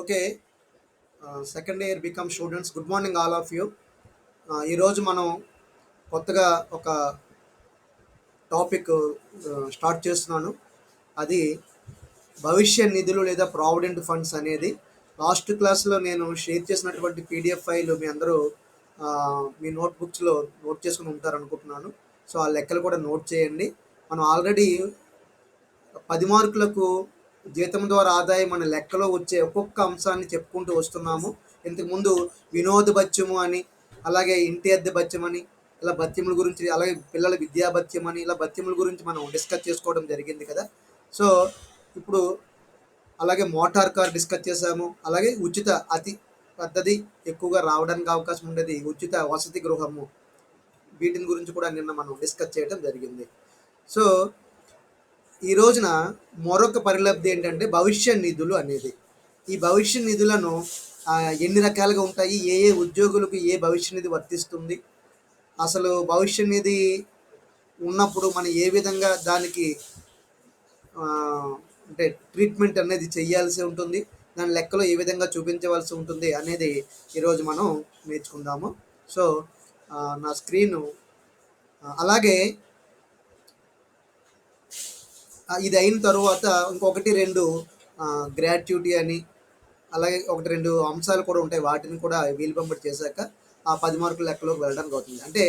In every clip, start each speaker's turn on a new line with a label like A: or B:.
A: Okay. Second year BCom students good morning all of you. ఈరోజు మనం కొత్తగా ఒక టాపిక్ స్టార్ట్ చేస్తున్నాను. అది భవిష్య నిధులు లేదా ప్రావిడెంట్ ఫండ్స్ అనేది. లాస్ట్ క్లాస్లో నేను షేర్ చేసినటువంటి పీడిఎఫ్ ఫైల్ మీ అందరూ మీ నోట్బుక్స్లో నోట్ చేసుకుని ఉంటారనుకుంటున్నాను. సో ఆ లెక్కలు కూడా నోట్ చేయండి. మనం ఆల్రెడీ 10 మార్కులకు జీతం ద్వారా ఆదాయం అనే లెక్కలో వచ్చే ఒక్కొక్క అంశాన్ని చెప్పుకుంటూ వస్తున్నాము. ఇంతకుముందు వినోద భత్యము అని, అలాగే ఇంటి అద్దె భత్యం అని, ఇలా భత్యముల గురించి, అలాగే పిల్లల విద్యా భత్యం అని, ఇలా భత్యముల గురించి మనం డిస్కస్ చేసుకోవడం జరిగింది కదా. సో ఇప్పుడు అలాగే మోటార్ కార్ డిస్కస్ చేసాము. అలాగే ఉచిత అతి పెద్దది ఎక్కువగా రావడానికి అవకాశం ఉండేది ఉచిత వసతి గృహము, వీటిని గురించి కూడా నిన్న మనం డిస్కస్ చేయడం జరిగింది. సో ఈ రోజున మరొక పరిలబ్ధి ఏంటంటే భవిష్య నిధులు అనేది. ఈ భవిష్య నిధులను ఎన్ని రకాలుగా ఉంటాయి, ఏ ఏ ఉద్యోగులకు ఏ భవిష్య నిధి వర్తిస్తుంది, అసలు భవిష్య నిధి ఉన్నప్పుడు మనం ఏ విధంగా దానికి అంటే ట్రీట్మెంట్ అనేది చేయాల్సి ఉంటుంది, దాని లెక్కలో ఏ విధంగా చూపించవలసి ఉంటుంది అనేది ఈరోజు మనం నేర్చుకుందాము. సో నా స్క్రీను అలాగే ఇది అయిన తర్వాత ఇంకొకటి రెండు గ్రాట్యుటీ అని, అలాగే ఒకటి రెండు అంశాలు కూడా ఉంటాయి. వాటిని కూడా వీలు పంపిణీ చేశాక ఆ 10 మార్కుల లెక్కలోకి వెళ్ళడానికి అవుతుంది. అంటే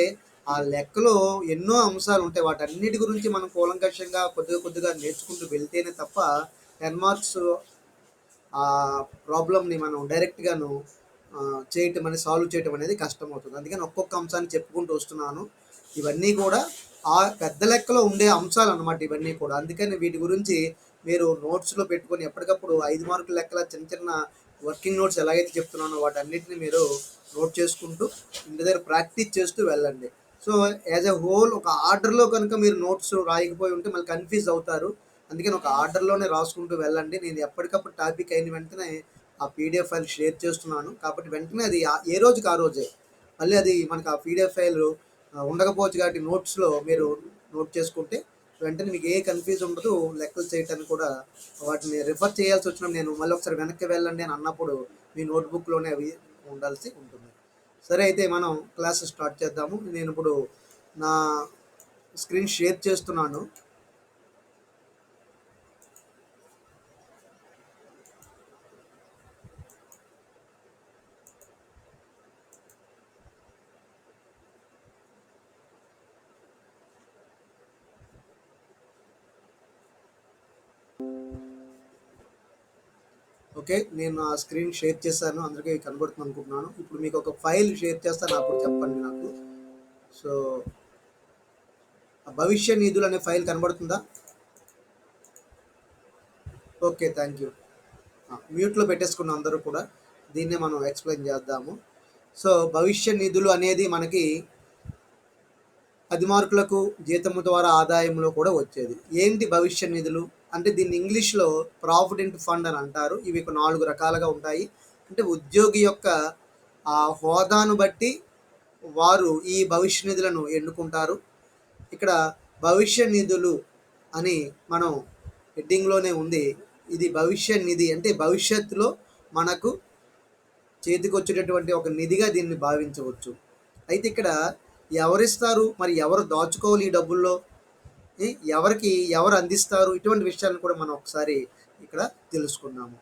A: ఆ లెక్కలో ఎన్నో అంశాలు ఉంటాయి. వాటన్నిటి గురించి మనం కూలంకషంగా కొద్దిగా కొద్దిగా నేర్చుకుంటూ వెళ్తేనే తప్ప 10 మార్క్స్ ఆ ప్రాబ్లమ్ని మనం డైరెక్ట్గాను చేయటం అనేది, సాల్వ్ చేయటం అనేది కష్టమవుతుంది. అందుకని ఒక్కొక్క అంశాన్ని చెప్పుకుంటూ వస్తున్నాను. ఇవన్నీ కూడా ఆ పెద్ద లెక్కలో ఉండే అంశాలు అన్నమాట ఇవన్నీ కూడా. అందుకని వీటి గురించి మీరు నోట్స్లో పెట్టుకొని ఎప్పటికప్పుడు 5 మార్కుల లెక్కల చిన్న చిన్న వర్కింగ్ నోట్స్ ఎలాగైతే చెప్తున్నానో వాటన్నిటిని మీరు నోట్ చేసుకుంటూ ఇంటి దగ్గర ప్రాక్టీస్ చేస్తూ వెళ్ళండి. సో యాజ్ ఎ హోల్ ఒక ఆర్డర్లో కనుక మీరు నోట్స్ రాయకపోయి ఉంటే మళ్ళీ కన్ఫ్యూజ్ అవుతారు. అందుకని ఒక ఆర్డర్లోనే రాసుకుంటూ వెళ్ళండి. నేను ఎప్పటికప్పుడు టాపిక్ అయిన వెంటనే ఆ పీడిఎఫ్ ఫైల్ షేర్ చేస్తున్నాను. కాబట్టి వెంటనే అది ఏ రోజుకి ఆ రోజే మళ్ళీ అది మనకు ఆ పీడిఎఫ్ ఫైల్ ఉండకపోవచ్చు. కాబట్టి నోట్స్లో మీరు నోట్ చేసుకుంటే వెంటనే మీకు ఏ కన్ఫ్యూజ్ ఉండదు. లెక్కలు చేయటానికి కూడా వాటిని రిఫర్ చేయాల్సి వచ్చినప్పుడు నేను మళ్ళీ ఒకసారి వెనక్కి వెళ్ళండి అని అన్నప్పుడు మీ నోట్బుక్లోనే అవి ఉండాల్సి ఉంటుంది. సరే, అయితే మనం క్లాస్ స్టార్ట్ చేద్దాము. నేను ఇప్పుడు నా స్క్రీన్ షేర్ చేస్తున్నాను. ఓకే, నేను ఆ స్క్రీన్ షేర్ చేశాను. అందరికీ కనబడుతుంది అనుకుంటున్నాను. ఇప్పుడు మీకు ఒక ఫైల్ షేర్ చేస్తాను, అప్పుడు చెప్పండి నాకు. సో భవిష్య నిధులు అనే ఫైల్ కనబడుతుందా? Okay, thank you. మ్యూట్లో పెట్టేసుకున్న అందరూ కూడా దీన్నే మనం ఎక్స్ప్లెయిన్ చేద్దాము. సో భవిష్య నిధులు అనేది మనకి 10 మార్కులకు జీతము ద్వారా ఆదాయంలో కూడా వచ్చేది. ఏంటి భవిష్య నిధులు అంటే దీన్ని ఇంగ్లీష్లో ప్రావిడెంట్ ఫండ్ అని అంటారు. ఇవి 4 రకాలుగా ఉంటాయి. అంటే ఉద్యోగి యొక్క ఆ హోదాను బట్టి వారు ఈ భవిష్య నిధులను ఎన్నుకుంటారు. ఇక్కడ భవిష్య నిధులు అని మనం హెడ్డింగ్లోనే ఉంది. ఇది భవిష్య నిధి అంటే భవిష్యత్తులో మనకు చేతికి వచ్చేటటువంటి ఒక నిధిగా దీన్ని భావించవచ్చు. అయితే ఇక్కడ ఎవరిస్తారు, మరి ఎవరు దాచుకోవాలి ఈ డబ్బుల్లో, ఎవరికి ఎవరు అందిస్తారు, ఇటువంటి విషయాలను కూడా మనం ఒకసారి ఇక్కడ తెలుసుకున్నాము.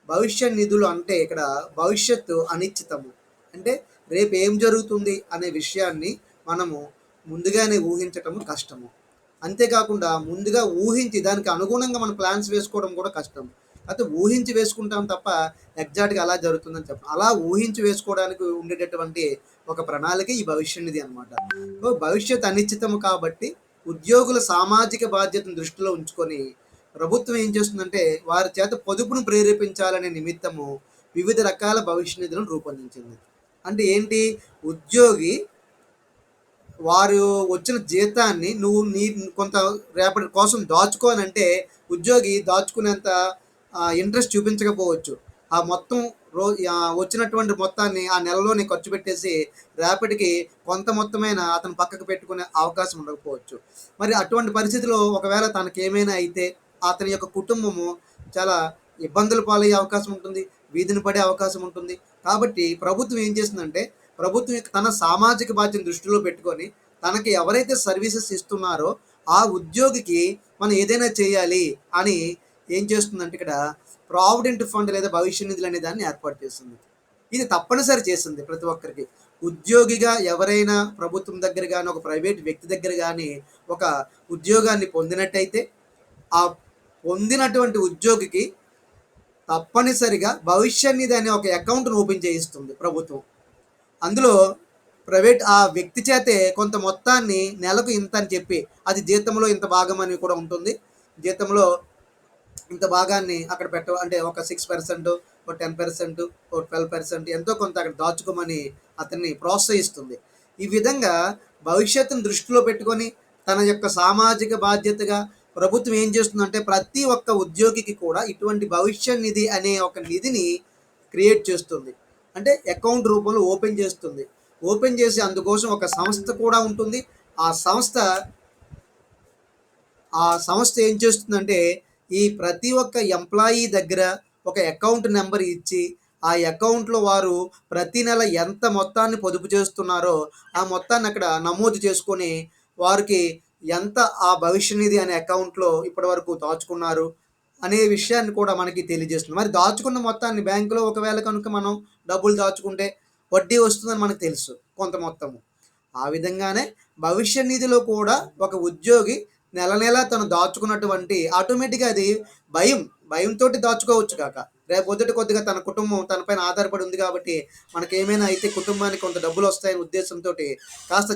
A: భవిష్య నిధులు అంటే ఇక్కడ భవిష్యత్తు అనిశ్చితము. అంటే రేపు ఏం జరుగుతుంది అనే విషయాన్ని మనము ముందుగానే ఊహించటము కష్టము. అంతేకాకుండా ముందుగా ఊహించి దానికి అనుగుణంగా మన ప్లాన్స్ వేసుకోవడం కూడా కష్టం. అయితే ఊహించి వేసుకుంటాం తప్ప ఎగ్జాక్ట్గా అలా జరుగుతుందని చెప్పడం. అలా ఊహించి వేసుకోవడానికి ఉండేటటువంటి ఒక ప్రణాళిక ఈ భవిష్య నిధి అనమాట. భవిష్యత్ అనిశ్చితము కాబట్టి ఉద్యోగుల సామాజిక బాధ్యతను దృష్టిలో ఉంచుకొని ప్రభుత్వం ఏం చేస్తుందంటే వారి చేత పొదుపును ప్రేరేపించాలనే నిమిత్తము వివిధ రకాల భవిష్య నిధులను రూపొందించింది. అంటే ఏంటి, ఉద్యోగి వారు వచ్చిన జీతాన్ని నువ్వు కొంత రేపటి కోసం దాచుకోనంటే ఉద్యోగి దాచుకునేంత ఇంట్రెస్ట్ చూపించకపోవచ్చు. ఆ మొత్తం వచ్చినటువంటి మొత్తాన్ని ఆ నెలలోనే ఖర్చు పెట్టేసి రేపటికి కొంత మొత్తమైన అతను పక్కకు పెట్టుకునే అవకాశం ఉండకపోవచ్చు. మరి అటువంటి పరిస్థితిలో ఒకవేళ తనకేమైనా అయితే అతని యొక్క కుటుంబము చాలా ఇబ్బందులు పాలయ్యే అవకాశం ఉంటుంది. వీధిన పడే అవకాశం ఉంటుంది. కాబట్టి ప్రభుత్వం ఏం చేస్తుందంటే, ప్రభుత్వం తన సామాజిక బాధ్యతను దృష్టిలో పెట్టుకొని, తనకి ఎవరైతే సర్వీసెస్ ఇస్తున్నారో, ఆ ఉద్యోగికి మనం ఏదైనా చేయాలి అని ఏం చేస్తుందంటే ఇక్కడ ప్రావిడెంట్ ఫండ్ లేదా భవిష్య నిధులు అనే దాన్ని ఏర్పాటు చేస్తుంది. ఇది తప్పనిసరి చేసింది ప్రతి ఒక్కరికి. ఉద్యోగిగా ఎవరైనా ప్రభుత్వం దగ్గర గాని, ఒక ప్రైవేట్ వ్యక్తి దగ్గర గాని ఒక ఉద్యోగాన్ని పొందినట్టయితే, ఆ పొందినటువంటి ఉద్యోగికి తప్పనిసరిగా భవిష్య నిధి అనే ఒక అకౌంట్‌ను ఓపెన్ చేయిస్తుంది ప్రభుత్వం. అందులో ఆ వ్యక్తి చేతే కొంత మొత్తాన్ని నెలకు ఇంత అని చెప్పి, అది జీతంలో ఇంత భాగం అని కూడా ఉంటుంది. జీతంలో ఇంత భాగాన్ని అక్కడ అంటే ఒక 6%, ఒక 10%, ఒక 12% ఎంతో కొంత అక్కడ దాచుకోమని అతన్ని ప్రోత్సహిస్తుంది. ఈ విధంగా భవిష్యత్తును దృష్టిలో పెట్టుకొని తన యొక్క సామాజిక బాధ్యతగా ప్రభుత్వం ఏం చేస్తుందంటే ప్రతి ఒక్క ఉద్యోగికి కూడా ఇటువంటి భవిష్య నిధి అనే ఒక నిధిని క్రియేట్ చేస్తుంది. అంటే అకౌంట్ రూపంలో ఓపెన్ చేస్తుంది. ఓపెన్ చేసి అందుకోసం ఒక సంస్థ కూడా ఉంటుంది. ఆ సంస్థ ఏం చేస్తుందంటే ఈ ప్రతి ఒక్క ఎంప్లాయీ దగ్గర ఒక అకౌంట్ నెంబర్ ఇచ్చి, ఆ అకౌంట్‌లో వారు ప్రతి నెల ఎంత మొత్తాన్ని పొదుపు చేస్తున్నారో, ఆ మొత్తాన్ని అక్కడ నమోదు చేసుకొని, వారికి ఎంత ఆ భవిష్య నిధి అనే అకౌంట్‌లో ఇప్పటివరకు దాచుకున్నారు అనే విషయాన్ని కూడా మనకి తెలియజేస్తుంది. మరి దాచుకున్న మొత్తాన్ని బ్యాంకులో ఒకవేళ కనుక మనం డబ్బులు దాచుకుంటే వడ్డీ వస్తుందని మనకు తెలుసు కొంత మొత్తము. ఆ విధంగానే భవిష్య నిధిలో కూడా ఒక ఉద్యోగి నెల నెలా తను దాచుకున్నటువంటి ఆటోమేటిక్‌గా అది భయంతోటి దాచుకోవచ్చు కాక, రేపొద్దుట కొద్దిగా తన కుటుంబం తన పైన ఆధారపడి ఉంది కాబట్టి, మనకేమైనా అయితే కుటుంబానికి కొంత డబ్బులొస్తాయనే ఉద్దేశంతోటి కాస్త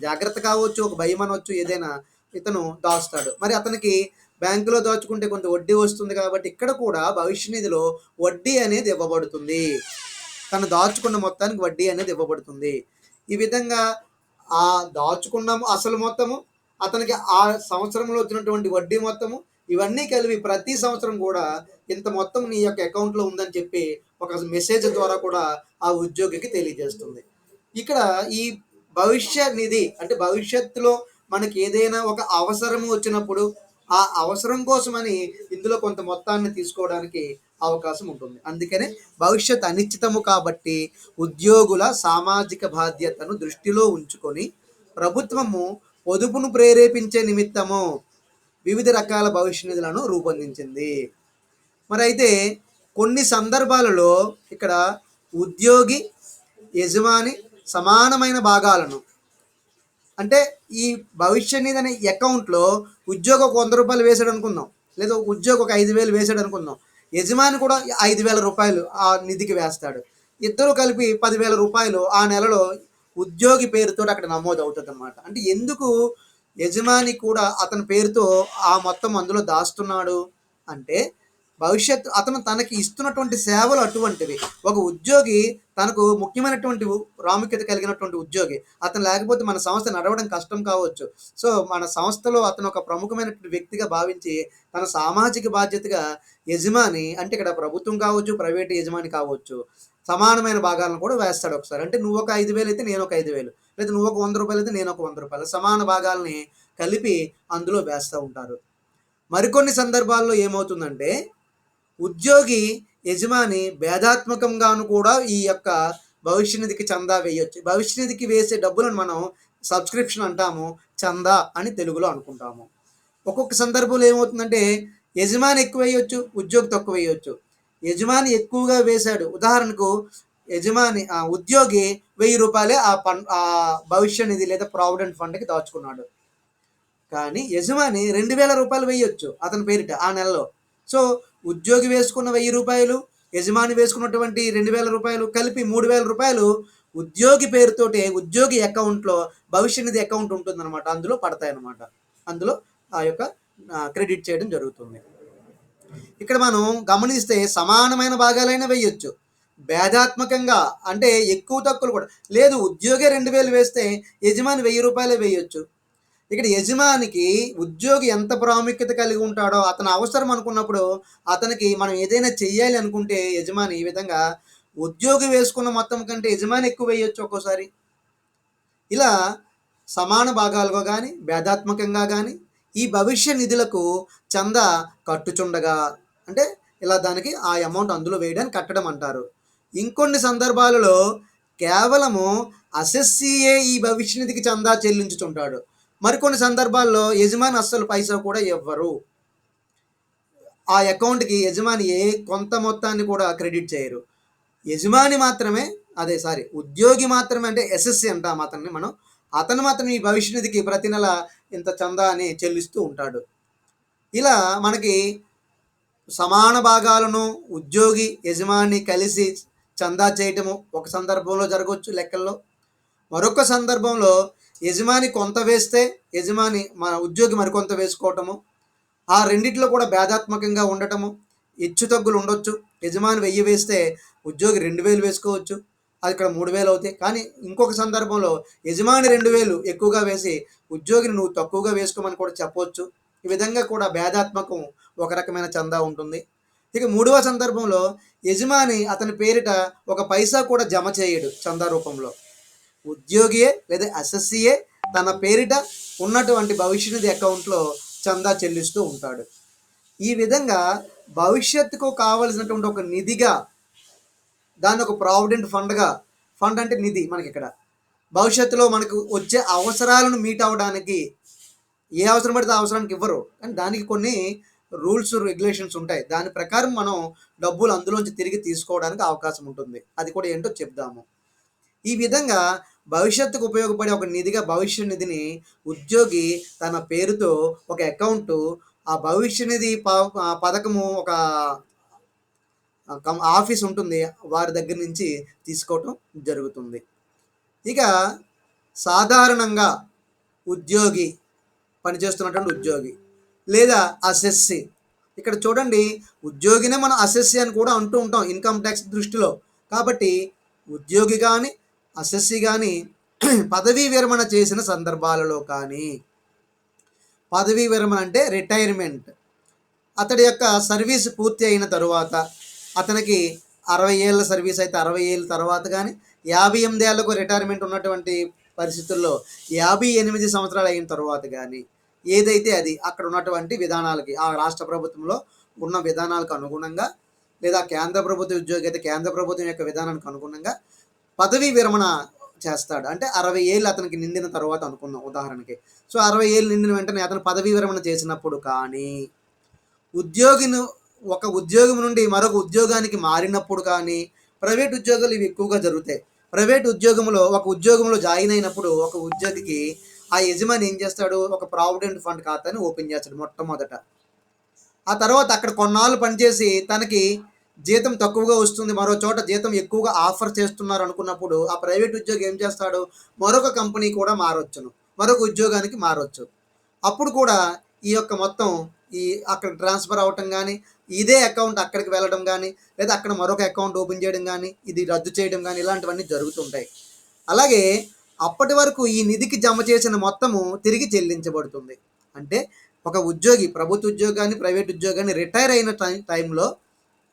A: జాగ్రత్త కావచ్చు, ఒక భయం అనొచ్చు ఏదైనా ఇతను దాస్తాడు. మరి అతనికి బ్యాంకులో దాచుకుంటే కొంత వడ్డీ వస్తుంది కాబట్టి, ఇక్కడ కూడా భవిష్య నిధిలో వడ్డీ అనేది ఇవ్వబడుతుంది. తను దాచుకున్న మొత్తానికి వడ్డీ అనేది ఇవ్వబడుతుంది. ఈ విధంగా దాచుకున్న అసలు మొత్తము, అతనికి ఆ సంవత్సరంలో వచ్చినటువంటి వడ్డీ మొత్తము, ఇవన్నీ కలిపి ప్రతి సంవత్సరం కూడా ఇంత మొత్తం నీ యొక్క అకౌంట్‌లో ఉందని చెప్పి ఒక మెసేజ్ ద్వారా కూడా ఆ ఉద్యోగికి తెలియజేస్తుంది. ఇక్కడ ఈ భవిష్య నిధి అంటే భవిష్యత్తులో మనకి ఏదైనా ఒక అవసరము వచ్చినప్పుడు, ఆ అవసరం కోసమని ఇందులో కొంత మొత్తాన్ని తీసుకోవడానికి అవకాశం ఉంటుంది. అందుకనే భవిష్యత్ అనిశ్చితము కాబట్టి ఉద్యోగుల సామాజిక బాధ్యతను దృష్టిలో ఉంచుకొని ప్రభుత్వము పొదుపును ప్రేరేపించే నిమిత్తము వివిధ రకాల భవిష్య నిధులను రూపొందించింది. మరైతే కొన్ని సందర్భాలలో ఇక్కడ ఉద్యోగి, యజమాని సమానమైన భాగాలను, అంటే ఈ భవిష్య నిధి అనే అకౌంట్‌లో ఉద్యోగి ఒక రూ. 100 వేసాడు అనుకుందాం, లేదా ఉద్యోగి ఒక 5,000 వేసాడు అనుకుందాం. యజమాని కూడా రూ. 5,000 ఆ నిధికి వేస్తాడు. ఇద్దరు కలిపి రూ. 10,000 ఆ నెలలో ఉద్యోగి పేరుతోటి అక్కడ నమోదవుతుందన్నమాట. అంటే ఎందుకు యజమాని కూడా అతని పేరుతో ఆ మొత్తం అందులో దాస్తున్నాడు అంటే, అతను తనకి ఇస్తున్నటువంటి సేవలు అటువంటివి. ఒక ఉద్యోగి తనకు ముఖ్యమైనటువంటి ప్రాముఖ్యత కలిగినటువంటి ఉద్యోగి. అతను లేకపోతే మన సంస్థ నడవడం కష్టం కావచ్చు. సో, మన సంస్థలో అతను ఒక ప్రముఖమైనటువంటి వ్యక్తిగా భావించి, తన సామాజిక బాధ్యతగా యజమాని అంటే ఇక్కడ ప్రభుత్వం కావచ్చు, ప్రైవేట్ యజమాని కావచ్చు, సమానమైన భాగాలను కూడా వేస్తాడు ఒకసారి. అంటే నువ్వు ఒక 5,000 అయితే నేను ఒక 5,000, లేదా నువ్వు ఒక రూ. 100 అయితే నేను ఒక రూ. 100 సమాన భాగాల్ని కలిపి అందులో వేస్తూ ఉంటారు. మరికొన్ని సందర్భాల్లో ఏమవుతుందంటే, ఉద్యోగి, యజమాని భేదాత్మకంగాను కూడా ఈ యొక్క భవిష్య నిధికి చందా వేయొచ్చు. భవిష్య నిధికి వేసే డబ్బులను మనం సబ్స్క్రిప్షన్ అంటాము, చందా అని తెలుగులో అనుకుంటాము. ఒక్కొక్క సందర్భంలో ఏమవుతుందంటే యజమాని ఎక్కువ వేయొచ్చు, ఉద్యోగి తక్కువ వేయొచ్చు. యజమాని ఎక్కువగా వేశాడు, ఉదాహరణకు ఉద్యోగి రూ. 1000 ఆ భవిష్య నిధి లేదా ప్రావిడెంట్ ఫండ్‌కి దాచుకున్నాడు. కానీ యజమాని రూ. 2,000 వేయొచ్చు అతని పేరిట ఆ నెలలో. సో, ఉద్యోగి వేసుకున్న రూ. 1,000, యజమాని వేసుకున్నటువంటి రూ. 2,000 కలిపి రూ. 3,000 ఉద్యోగి పేరుతోటి ఉద్యోగి అకౌంట్‌లో భవిష్య నిధి అకౌంట్ ఉంటుందన్నమాట. అందులో పడతాయన్నమాట. అందులో ఆ యొక్క క్రెడిట్ చేయడం జరుగుతుంది. ఇక్కడ మనం గమనిస్తే సమానమైన భాగాలైనా వేయొచ్చు. భేదాత్మకంగా అంటే ఎక్కువ తక్కువలు కూడా లేదు. ఉద్యోగే 2,000 వేస్తే యజమాని రూ. 1,000 వేయొచ్చు. ఇక్కడ యజమానికి ఉద్యోగి ఎంత ప్రాముఖ్యత కలిగి ఉంటాడో, అతని అవసరం అనుకున్నప్పుడు అతనికి మనం ఏదైనా చెయ్యాలి అనుకుంటే యజమాని ఈ విధంగా ఉద్యోగి వేసుకున్న మొత్తం కంటే యజమాని ఎక్కువ వేయొచ్చు ఒక్కోసారి. ఇలా సమాన భాగాలుగా కానీ, భేదాత్మకంగా కానీ ఈ భవిష్య నిధులకు చందా కట్టుచుండగా, అంటే ఇలా దానికి ఆ అమౌంట్ అందులో వేయడానికి కట్టడం అంటారు. ఇంకొన్ని సందర్భాలలో కేవలము అసెస్సీయే ఈ భవిష్య నిధికి చందా చెల్లించుచుంటాడు. మరికొన్ని సందర్భాల్లో యజమాని అస్సలు పైసా కూడా ఇవ్వరు. ఆ అకౌంట్‌కి యజమాని కొంత మొత్తాన్ని కూడా క్రెడిట్ చేయరు. యజమాని మాత్రమే ఉద్యోగి మాత్రమే, అంటే ఎస్ఎస్‌సి అంటాం అతన్ని మనం. అతను మాత్రం ఈ భవిష్య నిధికి ప్రతి నెల ఇంత చందా అని చెల్లిస్తూ ఉంటాడు. ఇలా మనకి సమాన భాగాలను ఉద్యోగి, యజమాని కలిసి చందా చేయటము ఒక సందర్భంలో జరగొచ్చు లెక్కల్లో. మరొక సందర్భంలో యజమాని కొంత వేస్తే ఉద్యోగి మరికొంత వేసుకోవటము. ఆ రెండిట్లో కూడా భేదాత్మకంగా ఉండటము, హెచ్చుతగ్గులు ఉండొచ్చు. యజమాని 1000 వేస్తే ఉద్యోగి 2000 వేసుకోవచ్చు. అది ఇక్కడ 3000 అవుతాయి. కానీ ఇంకొక సందర్భంలో యజమాని 2000 ఎక్కువగా వేసి ఉద్యోగిని నువ్వు తక్కువగా వేసుకోమని కూడా చెప్పవచ్చు. ఈ విధంగా కూడా భేదాత్మకం ఒక రకమైన చందా ఉంటుంది. ఇక మూడవ సందర్భంలో యజమాని అతని పేరిట ఒక పైసా కూడా జమ చేయడు చందా రూపంలో. ఉద్యోగియే లేదా ఎస్ఎస్సీయే తన పేరిట ఉన్నటువంటి భవిష్య నిధి అకౌంట్లో చందా చెల్లిస్తూ ఉంటాడు. ఈ విధంగా భవిష్యత్తుకు కావలసినటువంటి ఒక నిధిగా, దాన్ని ఒక ప్రావిడెంట్ ఫండ్ అంటే నిధి మనకి ఇక్కడ, భవిష్యత్తులో మనకు వచ్చే అవసరాలను మీట్ అవ్వడానికి, ఏ అవసరం పడితే ఆ అవసరానికి ఇవ్వరు, కానీ దానికి కొన్ని రూల్స్ రెగ్యులేషన్స్ ఉంటాయి. దాని ప్రకారం మనం డబ్బులు అందులోంచి తిరిగి తీసుకోవడానికి అవకాశం ఉంటుంది. అది కూడా ఏంటో చెప్దాము. ఈ విధంగా భవిష్యత్తుకు ఉపయోగపడే ఒక నిధిగా భవిష్య నిధిని ఉద్యోగి తన పేరుతో ఒక అకౌంటు, ఆ భవిష్య నిధి పథకము ఒక ఆఫీస్ ఉంటుంది, వారి దగ్గర నుంచి తీసుకోవటం జరుగుతుంది. ఇక సాధారణంగా ఉద్యోగి, పనిచేస్తున్నటువంటి ఉద్యోగి లేదా అసెస్సి, ఇక్కడ చూడండి ఉద్యోగినే మనం అసెస్సి అని కూడా అంటూ ఉంటాం ఇన్కమ్ ట్యాక్స్ దృష్టిలో. కాబట్టి ఉద్యోగి కానీ అసెస్సి కానీ పదవీ విరమణ చేసిన సందర్భాలలో కానీ, పదవీ విరమణ అంటే రిటైర్మెంట్, అతడి యొక్క సర్వీస్ పూర్తి అయిన తరువాత, అతనికి 60 ఏళ్ళ సర్వీస్ అయితే 60 ఏళ్ళ తర్వాత కానీ, 58 ఏళ్లకు రిటైర్మెంట్ ఉన్నటువంటి పరిస్థితుల్లో 58 సంవత్సరాలు అయిన తర్వాత కానీ, ఏదైతే అది అక్కడ ఉన్నటువంటి విధానాలకి, ఆ రాష్ట్ర ప్రభుత్వంలో ఉన్న విధానాలకు అనుగుణంగా, లేదా కేంద్ర ప్రభుత్వ ఉద్యోగి అయితే కేంద్ర ప్రభుత్వం యొక్క విధానానికి అనుగుణంగా పదవీ విరమణ చేస్తాడు. అంటే 60 ఏళ్ళు అతనికి నిండిన తర్వాత అనుకుందాం ఉదాహరణకి. సో 60 ఏళ్ళు నిండిన వెంటనే అతను పదవీ విరమణ చేసినప్పుడు కానీ, ఒక ఉద్యోగం నుండి మరొక ఉద్యోగానికి మారినప్పుడు కానీ, ప్రైవేట్ ఉద్యోగాలు ఇవి ఎక్కువగా జరుగుతాయి. ప్రైవేట్ ఉద్యోగంలో ఒక ఉద్యోగంలో జాయిన్ అయినప్పుడు ఒక ఉద్యోగికి ఆ యజమాని ఏం చేస్తాడు, ఒక ప్రావిడెంట్ ఫండ్ ఖాతాని ఓపెన్ చేస్తాడు మొట్టమొదట. ఆ తర్వాత అక్కడ కొన్నాళ్ళు పనిచేసి తనకి జీతం తక్కువగా వస్తుంది, మరో చోట జీతం ఎక్కువగా ఆఫర్ చేస్తున్నారు అనుకున్నప్పుడు ఆ ప్రైవేట్ ఉద్యోగి ఏం చేస్తాడు, మరొక కంపెనీ కూడా మారొచ్చును, మరొక ఉద్యోగానికి మారొచ్చు. అప్పుడు కూడా ఈ యొక్క మొత్తం అక్కడ ట్రాన్స్ఫర్ అవ్వటం కానీ, ఇదే అకౌంట్ అక్కడికి వెళ్ళడం కానీ, లేదా అక్కడ మరొక అకౌంట్ ఓపెన్ చేయడం కానీ, ఇది రద్దు చేయడం కానీ, ఇలాంటివన్నీ జరుగుతుంటాయి. అలాగే అప్పటి వరకు ఈ నిధికి జమ చేసిన మొత్తము తిరిగి చెల్లించబడుతుంది. అంటే ఒక ఉద్యోగి, ప్రభుత్వ ఉద్యోగాన్ని ప్రైవేట్ ఉద్యోగాన్ని రిటైర్ అయిన టైంలో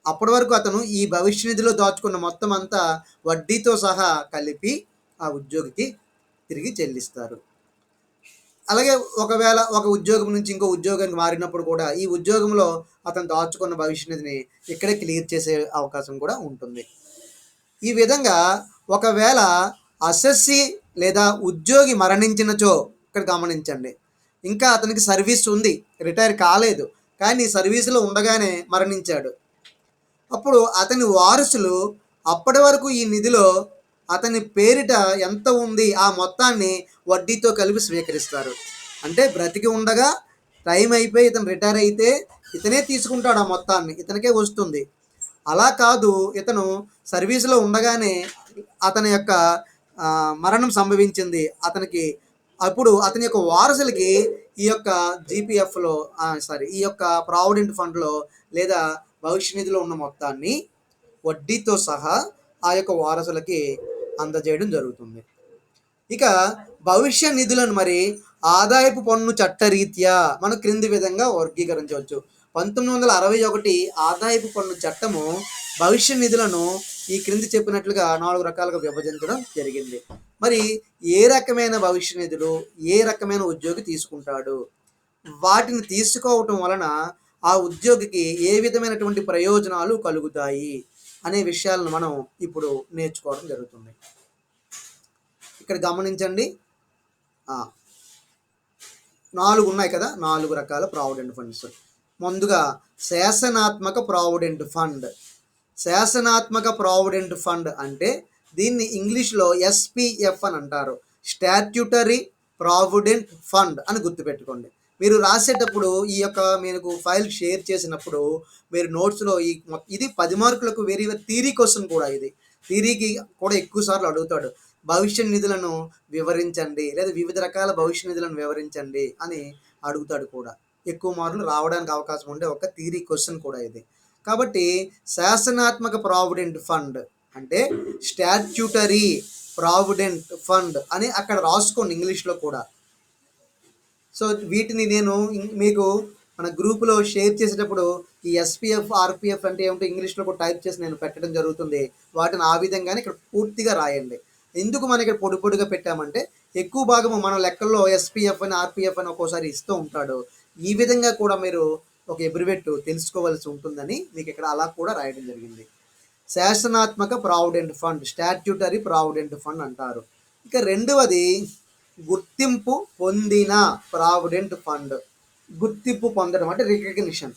A: అప్పటి వరకు అతను ఈ భవిష్య నిధిలో దాచుకున్న మొత్తం అంతా వడ్డీతో సహా కలిపి ఆ ఉద్యోగికి తిరిగి చెల్లిస్తారు. అలాగే ఒకవేళ ఒక ఉద్యోగం నుంచి ఇంకో ఉద్యోగానికి మారినప్పుడు కూడా ఈ ఉద్యోగంలో అతను దాచుకున్న భవిష్య నిధిని ఇక్కడే క్లియర్ చేసే అవకాశం కూడా ఉంటుంది. ఈ విధంగా ఒకవేళ అసెస్సి లేదా ఉద్యోగి మరణించినచో, ఇక్కడ గమనించండి, ఇంకా అతనికి సర్వీస్ ఉంది, రిటైర్ కాలేదు, కానీ సర్వీసులో ఉండగానే మరణించాడు. అప్పుడు అతని వారసులు అప్పటి వరకు ఈ నిధిలో అతని పేరిట ఎంత ఉంది ఆ మొత్తాన్ని వడ్డీతో కలిపి స్వీకరిస్తారు. అంటే బ్రతికి ఉండగా టైం అయిపోయి ఇతను రిటైర్ అయితే ఇతనే తీసుకుంటాడు, ఆ మొత్తాన్ని ఇతనికే వస్తుంది. అలా కాదు, ఇతను సర్వీసులో ఉండగానే అతని యొక్క మరణం సంభవించింది అతనికి, అప్పుడు అతని యొక్క వారసులకి ఈ యొక్క జీపీఎఫ్లో ఈ యొక్క ప్రావిడెంట్ ఫండ్లో లేదా భవిష్య నిధిలో ఉన్న మొత్తాన్ని వడ్డీతో సహా ఆ యొక్క వారసులకి అందజేయడం జరుగుతుంది. ఇక భవిష్య నిధులను మరి ఆదాయపు పన్ను చట్టరీత్యా మనం క్రింది విధంగా వర్గీకరించవచ్చు. 1961 ఆదాయపు పన్ను చట్టము భవిష్య నిధులను ఈ క్రింది చెప్పినట్లుగా 4 రకాలుగా విభజించడం జరిగింది. మరి ఏ రకమైన భవిష్య నిధులు ఏ రకమైన ఉద్యోగి తీసుకుంటాడు, వాటిని తీసుకోవటం వలన ఆ ఉద్యోగికి ఏ విధమైనటువంటి ప్రయోజనాలు కలుగుతాయి అనే విషయాలను మనం ఇప్పుడు నేర్చుకోవడం జరుగుతుంది. ఇక్కడ గమనించండి, 4 ఉన్నాయి కదా, 4 రకాల ప్రావిడెంట్ ఫండ్స్. ముందుగా శాసనాత్మక ప్రావిడెంట్ ఫండ్. శాసనాత్మక ప్రావిడెంట్ ఫండ్ అంటే దీన్ని ఇంగ్లీష్లో ఎస్పీఎఫ్ అని అంటారు, స్టాట్యూటరీ ప్రావిడెంట్ ఫండ్ అని గుర్తుపెట్టుకోండి. మీరు రాసేటప్పుడు ఈ యొక్క మీకు ఫైల్ షేర్ చేసినప్పుడు మీరు నోట్స్లో ఇది 10 మార్కులకు వెరీ థియరీ క్వశ్చన్ కూడా, ఇది థియరీకి కూడా ఎక్కువ సార్లు అడుగుతాడు. భవిష్య నిధులను వివరించండి లేదా వివిధ రకాల భవిష్య నిధులను వివరించండి అని అడుగుతాడు కూడా. ఎక్కువ మార్కులు రావడానికి అవకాశం ఉండే ఒక థియరీ క్వశ్చన్ కూడా ఇది. కాబట్టి శాసనాత్మక ప్రావిడెంట్ ఫండ్ అంటే స్టాట్యూటరీ ప్రావిడెంట్ ఫండ్ అని అక్కడ రాసుకోండి ఇంగ్లీష్లో కూడా. సో వీటిని నేను మీకు మన గ్రూపులో షేర్ చేసేటప్పుడు ఈ ఎస్పీఎఫ్ ఆర్పిఎఫ్ అంటే ఏమిటో ఇంగ్లీష్లో కూడా టైప్ చేసి నేను పెట్టడం జరుగుతుంది. వాటిని ఆ విధంగానే ఇక్కడ పూర్తిగా రాయండి. ఎందుకు మనం ఇక్కడ పొడి పొడిగా పెట్టామంటే ఎక్కువ భాగము మన లెక్కల్లో ఎస్పీఎఫ్ అని ఆర్పిఎఫ్ అని ఒక్కోసారి ఇస్తూ ఉంటాడు. ఈ విధంగా కూడా మీరు ఒక ఎబ్రివేట్ తెలుసుకోవాల్సి ఉంటుందని మీకు ఇక్కడ అలా కూడా రాయడం జరిగింది. శాసనాత్మక provident fund, statutory provident fund అంటారు. ఇక రెండవది గుర్తింపు పొందిన ప్రావిడెంట్ ఫండ్. గుర్తింపు పొందడం అంటే రికగ్నిషన్,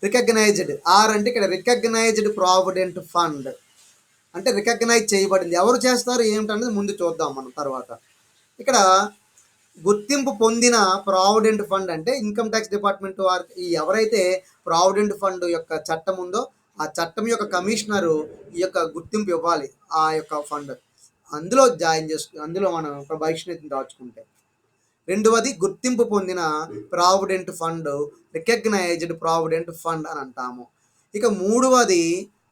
A: రికగ్నైజ్డ్. ఆర్ అంటే ఇక్కడ రికగ్నైజ్డ్ ప్రావిడెంట్ ఫండ్ అంటే రికగ్నైజ్ చేయబడింది. ఎవరు చేస్తారు ఏమిటనేది ముందు చూద్దాం మనం తర్వాత. ఇక్కడ గుర్తింపు పొందిన ప్రావిడెంట్ ఫండ్ అంటే ఇన్కమ్ ట్యాక్స్ డిపార్ట్మెంట్ వారు ఎవరైతే ప్రావిడెంట్ ఫండ్ యొక్క చట్టం ఉందో ఆ చట్టం యొక్క కమిషనరు ఈ యొక్క గుర్తింపు ఇవ్వాలి ఆ యొక్క ఫండ్. అందులో జాయిన్ అందులో మనం భవిష్యత్తుని దాచుకుంటే. రెండవది గుర్తింపు పొందిన provident fund, recognised provident fund అని అంటాము. ఇక మూడవది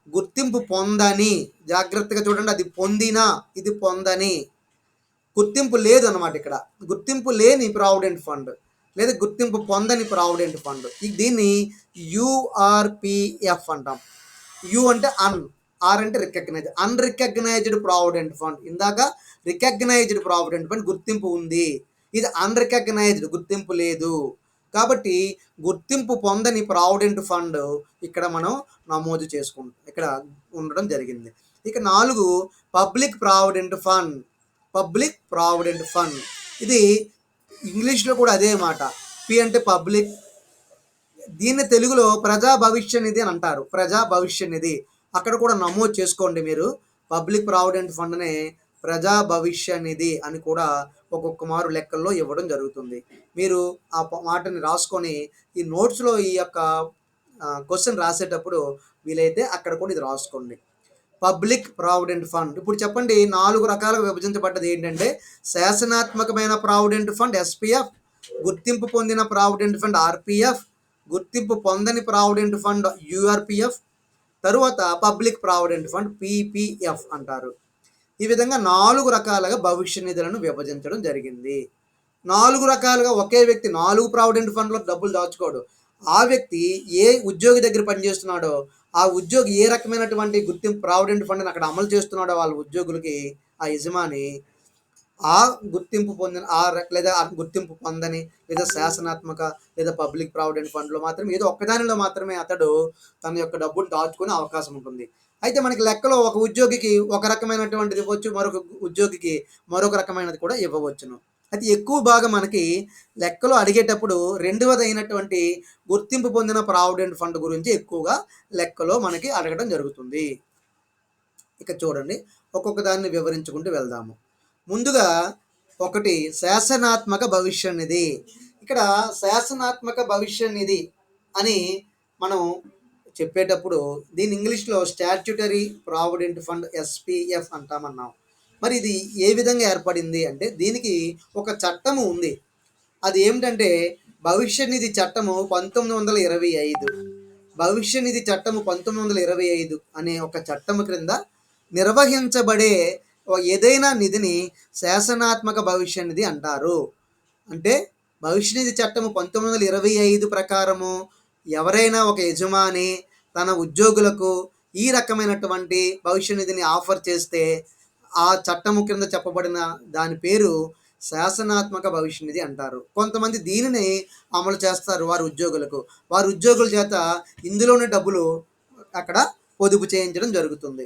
A: గుర్తింపు పొందని, జాగ్రత్తగా చూడండి, అది పొందిన, ఇది పొందని. గుర్తింపు లేదు అన్నమాట ఇక్కడ, గుర్తింపు లేని ప్రావిడెంట్ ఫండ్ లేదా గుర్తింపు పొందని ప్రావిడెంట్ ఫండ్. దీన్ని యూఆర్పిఎఫ్ అంటాం. యు అంటే అన్, ఆర్ అంటే రికగ్నైజ్, అన్రికగ్నైజ్డ్ ప్రావిడెంట్ ఫండ్. ఇందాక రికగ్నైజ్డ్ ప్రావిడెంట్ ఫండ్ గుర్తింపు ఉంది, ఇది అన్రికగ్నైజ్డ్ గుర్తింపు లేదు. కాబట్టి గుర్తింపు పొందని ప్రావిడెంట్ ఫండ్ ఇక్కడ మనం నమోదు ఇక్కడ ఉండడం జరిగింది. ఇక 4 public provident fund. Public provident fund ఇది ఇంగ్లీష్లో కూడా అదే మాట, పి అంటే పబ్లిక్, దీన్ని తెలుగులో ప్రజా భవిష్య నిధి అని అంటారు. ప్రజా భవిష్య నిధి అక్కడ కూడా నమోదు చేసుకోండి మీరు. పబ్లిక్ ప్రావిడెంట్ ఫండ్నే ప్రజా భవిష్య నిధి అని కూడా ఒక్కొక్క మారు లెక్కల్లో ఇవ్వడం జరుగుతుంది. మీరు ఆ మాటని రాసుకొని ఈ నోట్స్లో ఈ యొక్క క్వశ్చన్ రాసేటప్పుడు వీలైతే అక్కడ కూడా ఇది రాసుకోండి. పబ్లిక్ ప్రావిడెంట్ ఫండ్ ఇప్పుడు చెప్పండి, 4 రకాలుగా విభజించబడ్డది ఏంటంటే శాసనాత్మకమైన ప్రావిడెంట్ ఫండ్ ఎస్పీఎఫ్, గుర్తింపు పొందిన ప్రావిడెంట్ ఫండ్ ఆర్పిఎఫ్, గుర్తింపు పొందని ప్రావిడెంట్ ఫండ్ యూఆర్పిఎఫ్, తరువాత పబ్లిక్ ప్రావిడెంట్ ఫండ్ పీపీఎఫ్ అంటారు. ఈ విధంగా 4 రకాలుగా భవిష్య నిధులను విభజించడం జరిగింది. 4 రకాలుగా ఒకే వ్యక్తి 4 ప్రావిడెంట్ ఫండ్లో డబ్బులు దాచుకోడు. ఆ వ్యక్తి ఏ ఉద్యోగి దగ్గర పనిచేస్తున్నాడో ఆ ఉద్యోగి ఏ రకమైనటువంటి గుర్తింపు ప్రావిడెంట్ ఫండ్ని అక్కడ అమలు చేస్తున్నాడో వాళ్ళ ఉద్యోగులకి ఆ యజమాని ఆ గుర్తింపు పొందిన లేదా గుర్తింపు పొందని లేదా శాసనాత్మక లేదా పబ్లిక్ ప్రావిడెంట్ ఫండ్లో మాత్రమే ఏదో ఒక్కదానిలో మాత్రమే అతడు తన యొక్క డబ్బును దాచుకునే అవకాశం ఉంటుంది. అయితే మనకి లెక్కలో ఒక ఉద్యోగికి ఒక రకమైనటువంటిది ఇవ్వచ్చు, మరొక ఉద్యోగికి మరొక రకమైనది కూడా ఇవ్వవచ్చును. అయితే ఎక్కువ భాగం మనకి లెక్కలో అడిగేటప్పుడు రెండవది అయినటువంటి గుర్తింపు పొందిన ప్రావిడెంట్ ఫండ్ గురించి ఎక్కువగా లెక్కలో మనకి అడగడం జరుగుతుంది. ఇక చూడండి, ఒక్కొక్క దాన్ని వివరించుకుంటూ వెళ్దాము. ముందుగా ఒకటి శాసనాత్మక భవిష్య నిధి. ఇక్కడ శాసనాత్మక భవిష్య నిధి అని మనం చెప్పేటప్పుడు దీని ఇంగ్లీష్లో స్టాట్యూటరీ ప్రావిడెంట్ ఫండ్ ఎస్పీఎఫ్ అంటామన్నాం. మరి ఇది ఏ విధంగా ఏర్పడింది అంటే దీనికి ఒక చట్టము ఉంది. అది ఏమిటంటే భవిష్య నిధి చట్టము 1925. భవిష్య నిధి చట్టము 1925 అనే ఒక చట్టము క్రింద నిర్వహించబడే ఏదైనా నిధిని శాసనాత్మక భవిష్య నిధి అంటారు. అంటే భవిష్య నిధి చట్టము 1925 ప్రకారము ఎవరైనా ఒక యజమాని తన ఉద్యోగులకు ఈ రకమైనటువంటి భవిష్య నిధిని ఆఫర్ చేస్తే ఆ చట్టము క్రింద చెప్పబడిన దాని పేరు శాసనాత్మక భవిష్య నిధి అంటారు. కొంతమంది దీనిని అమలు చేస్తారు వారి ఉద్యోగులకు. వారి ఉద్యోగుల చేత ఇందులోనే డబ్బులు అక్కడ పొదుపు చేయించడం జరుగుతుంది.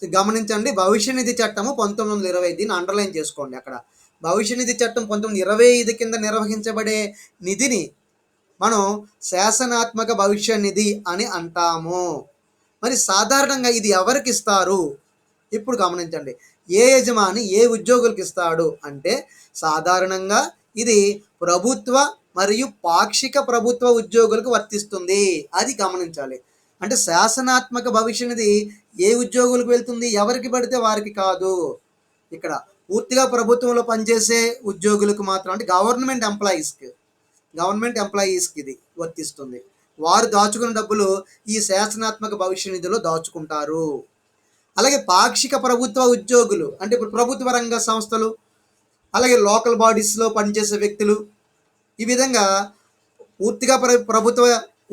A: గమనించండి, భవిష్య నిధి చట్టము 1920 దీన్ని అండర్లైన్ చేసుకోండి అక్కడ. భవిష్య నిధి చట్టం 1925 కింద నిర్వహించబడే నిధిని మనం శాసనాత్మక భవిష్య నిధి అని అంటాము. మరి సాధారణంగా ఇది ఎవరికి ఇస్తారు? ఇప్పుడు గమనించండి, ఏ యజమాని ఏ ఉద్యోగులకు ఇస్తాడు అంటే సాధారణంగా ఇది ప్రభుత్వ మరియు పాక్షిక ప్రభుత్వ ఉద్యోగులకు వర్తిస్తుంది. అది గమనించాలి. అంటే శాసనాత్మక భవిష్య నిధి ఏ ఉద్యోగులకు వెళ్తుంది? ఎవరికి పడితే వారికి కాదు. ఇక్కడ పూర్తిగా ప్రభుత్వంలో పనిచేసే ఉద్యోగులకు మాత్రం, అంటే గవర్నమెంట్ ఎంప్లాయీస్కి ఇది వర్తిస్తుంది. వారు దాచుకున్న డబ్బులు ఈ శాసనాత్మక భవిష్య నిధిలో దాచుకుంటారు. అలాగే పాక్షిక ప్రభుత్వ ఉద్యోగులు అంటే ఇప్పుడు ప్రభుత్వ రంగ సంస్థలు, అలాగే లోకల్ బాడీస్లో పనిచేసే వ్యక్తులు, ఈ విధంగా పూర్తిగా ప్రభుత్వ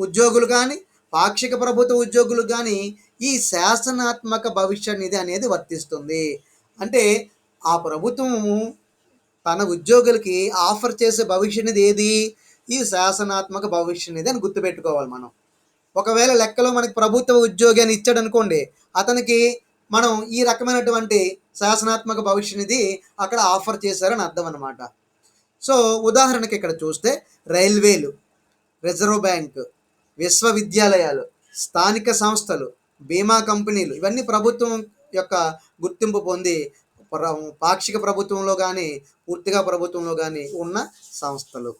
A: ఉద్యోగులు కానీ పాక్షిక ప్రభుత్వ ఉద్యోగులు కానీ ఈ శాసనాత్మక భవిష్య నిధి అనేది వర్తిస్తుంది. అంటే ఆ ప్రభుత్వము తన ఉద్యోగులకి ఆఫర్ చేసే భవిష్య నిధి ఏది? ఈ శాసనాత్మక భవిష్య నిధి అని గుర్తుపెట్టుకోవాలి మనం. ఒకవేళ లెక్కలో మనకి ప్రభుత్వ ఉద్యోగి అని ఇచ్చాడు అనుకోండి, అతనికి మనం ఈ రకమైనటువంటి శాసనాత్మక భవిష్య నిధి అక్కడ ఆఫర్ చేశారని అర్థం అనమాట. సో ఉదాహరణకి ఇక్కడ చూస్తే రైల్వేలు, రిజర్వ్ బ్యాంక్, విశ్వవిద్యాలయాలు, స్థానిక సంస్థలు, బీమా కంపెనీలు ఇవన్నీ ప్రభుత్వం యొక్క గుర్తింపు పొంది పాక్షిక ప్రభుత్వంలో కానీ పూర్తిగా ప్రభుత్వంలో కానీ ఉన్న సంస్థలు.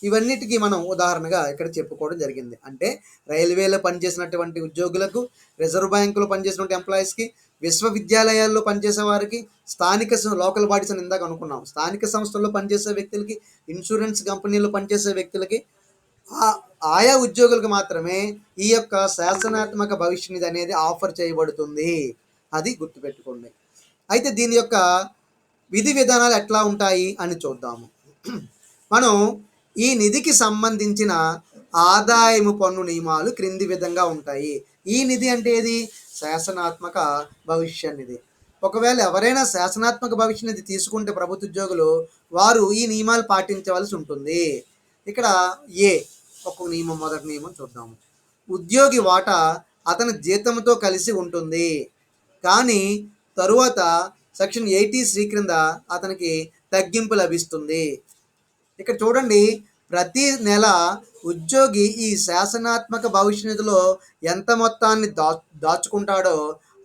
A: ఇవన్నిటికీ మనం ఉదాహరణగా ఇక్కడ చెప్పుకోవడం జరిగింది. అంటే రైల్వేలో పనిచేసినటువంటి ఉద్యోగులకు, రిజర్వ్ బ్యాంకులో పనిచేసినటువంటి ఎంప్లాయీస్కి, విశ్వవిద్యాలయాల్లో పనిచేసే వారికి, స్థానిక లోకల్ బాడీస్ అని ఇందాక అనుకున్నాం, స్థానిక సంస్థల్లో పనిచేసే వ్యక్తులకి, ఇన్సూరెన్స్ కంపెనీలో పనిచేసే వ్యక్తులకి, ఆయా ఉద్యోగులకు మాత్రమే ఈ యొక్క శాసనాత్మక భవిష్య నిధి అనేది ఆఫర్ చేయబడుతుంది. అది గుర్తుపెట్టుకోండి. అయితే దీని యొక్క విధి విధానాలు ఎట్లా ఉంటాయి అని చూద్దాము. మనం ఈ నిధికి సంబంధించిన ఆదాయము పన్ను నియమాలు క్రింది విధంగా ఉంటాయి. ఈ నిధి అంటే ఏది? శాసనాత్మక భవిష్య నిధి. ఒకవేళ ఎవరైనా శాసనాత్మక భవిష్య నిధి తీసుకుంటే ప్రభుత్వ ఉద్యోగులు వారు ఈ నియమాలు పాటించవలసి ఉంటుంది. ఇక్కడ ఒక నియమం, మొదటి నియమం చూద్దాము. ఉద్యోగి వాటా అతని జీతంతో కలిసి ఉంటుంది, కానీ తరువాత సెక్షన్ 80C క్రింద అతనికి తగ్గింపు లభిస్తుంది. ఇక్కడ చూడండి, ప్రతి నెల ఉద్యోగి ఈ శాసనాత్మక భవిష్య నిధిలో ఎంత మొత్తాన్ని దాచుకుంటాడో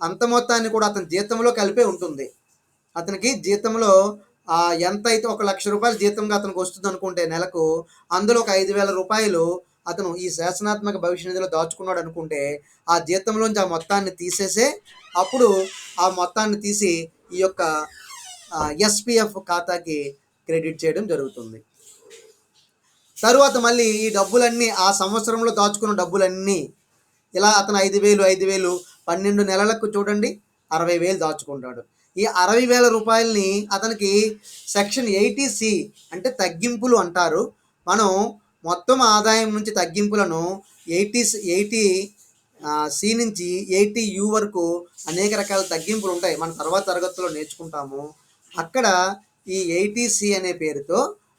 A: అంత మొత్తాన్ని కూడా అతని జీతంలో కలిపే ఉంటుంది. అతనికి జీతంలో ఎంత అయితే 1,00,000 రూపాయలు జీతంగా అతనికి వస్తుంది అనుకుంటే నెలకు, అందులో ఒక 5,000 రూపాయలు అతను ఈ శాసనాత్మక భవిష్య నిధిలో దాచుకున్నాడు అనుకుంటే ఆ జీతంలోంచి ఆ మొత్తాన్ని తీసేసే అప్పుడు ఆ మొత్తాన్ని తీసి ఈ యొక్క SPF ఖాతాకి క్రెడిట్ చేయడం జరుగుతుంది. తరువాత మళ్ళీ ఈ డబ్బులన్నీ ఆ సంవత్సరంలో దాచుకున్న డబ్బులన్నీ ఇలా అతను 5,000 12 నెలలకు చూడండి 60,000 దాచుకుంటాడు. ఈ 60,000 రూపాయలని అతనికి సెక్షన్ 80C అంటే తగ్గింపులు అంటారు. మనం మొత్తం ఆదాయం నుంచి తగ్గింపులను 80C నుంచి 80U వరకు అనేక రకాల తగ్గింపులు ఉంటాయి. మనం తర్వాత తరగతిలో నేర్చుకుంటాము. అక్కడ ఈ 80C అనే పేరుతో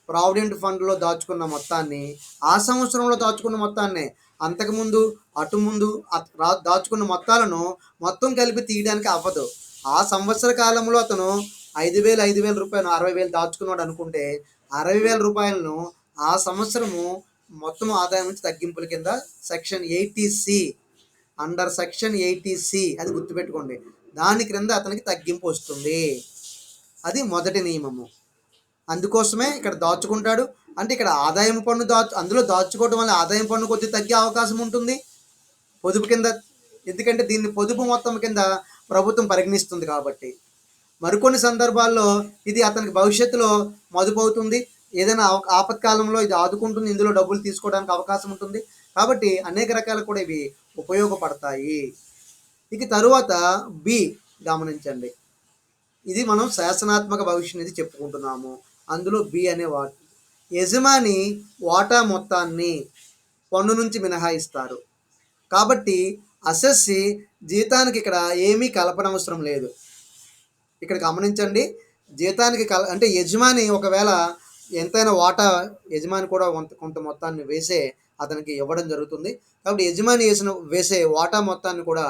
A: ప్రావిడెంట్ ఫండ్లో దాచుకున్న మొత్తాన్ని, ఆ సంవత్సరంలో దాచుకున్న మొత్తాన్ని, అంతకుముందు అటు ముందు దాచుకున్న మొత్తాలను మొత్తం కలిపి తీయడానికి అవ్వదు. ఆ సంవత్సర కాలంలో అతను 5,000 రూపాయలు 60,000 దాచుకున్నాడు అనుకుంటే 60,000 రూపాయలను ఆ సంవత్సరము మొత్తం ఆదాయం నుంచి తగ్గింపుల కింద section 80C under section 80C అది గుర్తుపెట్టుకోండి, దాని క్రింద అతనికి తగ్గింపు వస్తుంది. అది మొదటి నియమము. అందుకోసమే ఇక్కడ దాచుకుంటాడు అంటే ఇక్కడ ఆదాయం పన్ను అందులో దాచుకోవడం వల్ల ఆదాయం పన్ను కొద్దిగా తగ్గే అవకాశం ఉంటుంది పొదుపు కింద, ఎందుకంటే దీన్ని పొదుపు మొత్తం కింద ప్రభుత్వం పరిగణిస్తుంది కాబట్టి. మరికొన్ని సందర్భాల్లో ఇది అతనికి భవిష్యత్తులో మదుపు అవుతుంది, ఏదైనా ఆపత్కాలంలో ఇది ఆదుకుంటుంది, ఇందులో డబ్బులు తీసుకోవడానికి అవకాశం ఉంటుంది. కాబట్టి అనేక రకాలు కూడా ఇవి ఉపయోగపడతాయి. ఇక తరువాత బి గమనించండి, ఇది మనం శాసనాత్మక భవిష్య నిధి చెప్పుకుంటున్నాము. అందులో బి అనే యజమాని వాటా మొత్తాన్ని పన్ను నుంచి మినహాయిస్తారు. కాబట్టి అసెస్సి జీతానికి ఇక్కడ ఏమీ కలపనవసరం లేదు. ఇక్కడ గమనించండి, జీతానికి అంటే యజమాని ఒకవేళ ఎంతైనా వాటా యజమాని కూడా కొంత మొత్తాన్ని వేసే అతనికి ఇవ్వడం జరుగుతుంది. కాబట్టి యజమాని వేసే వాటా మొత్తాన్ని కూడా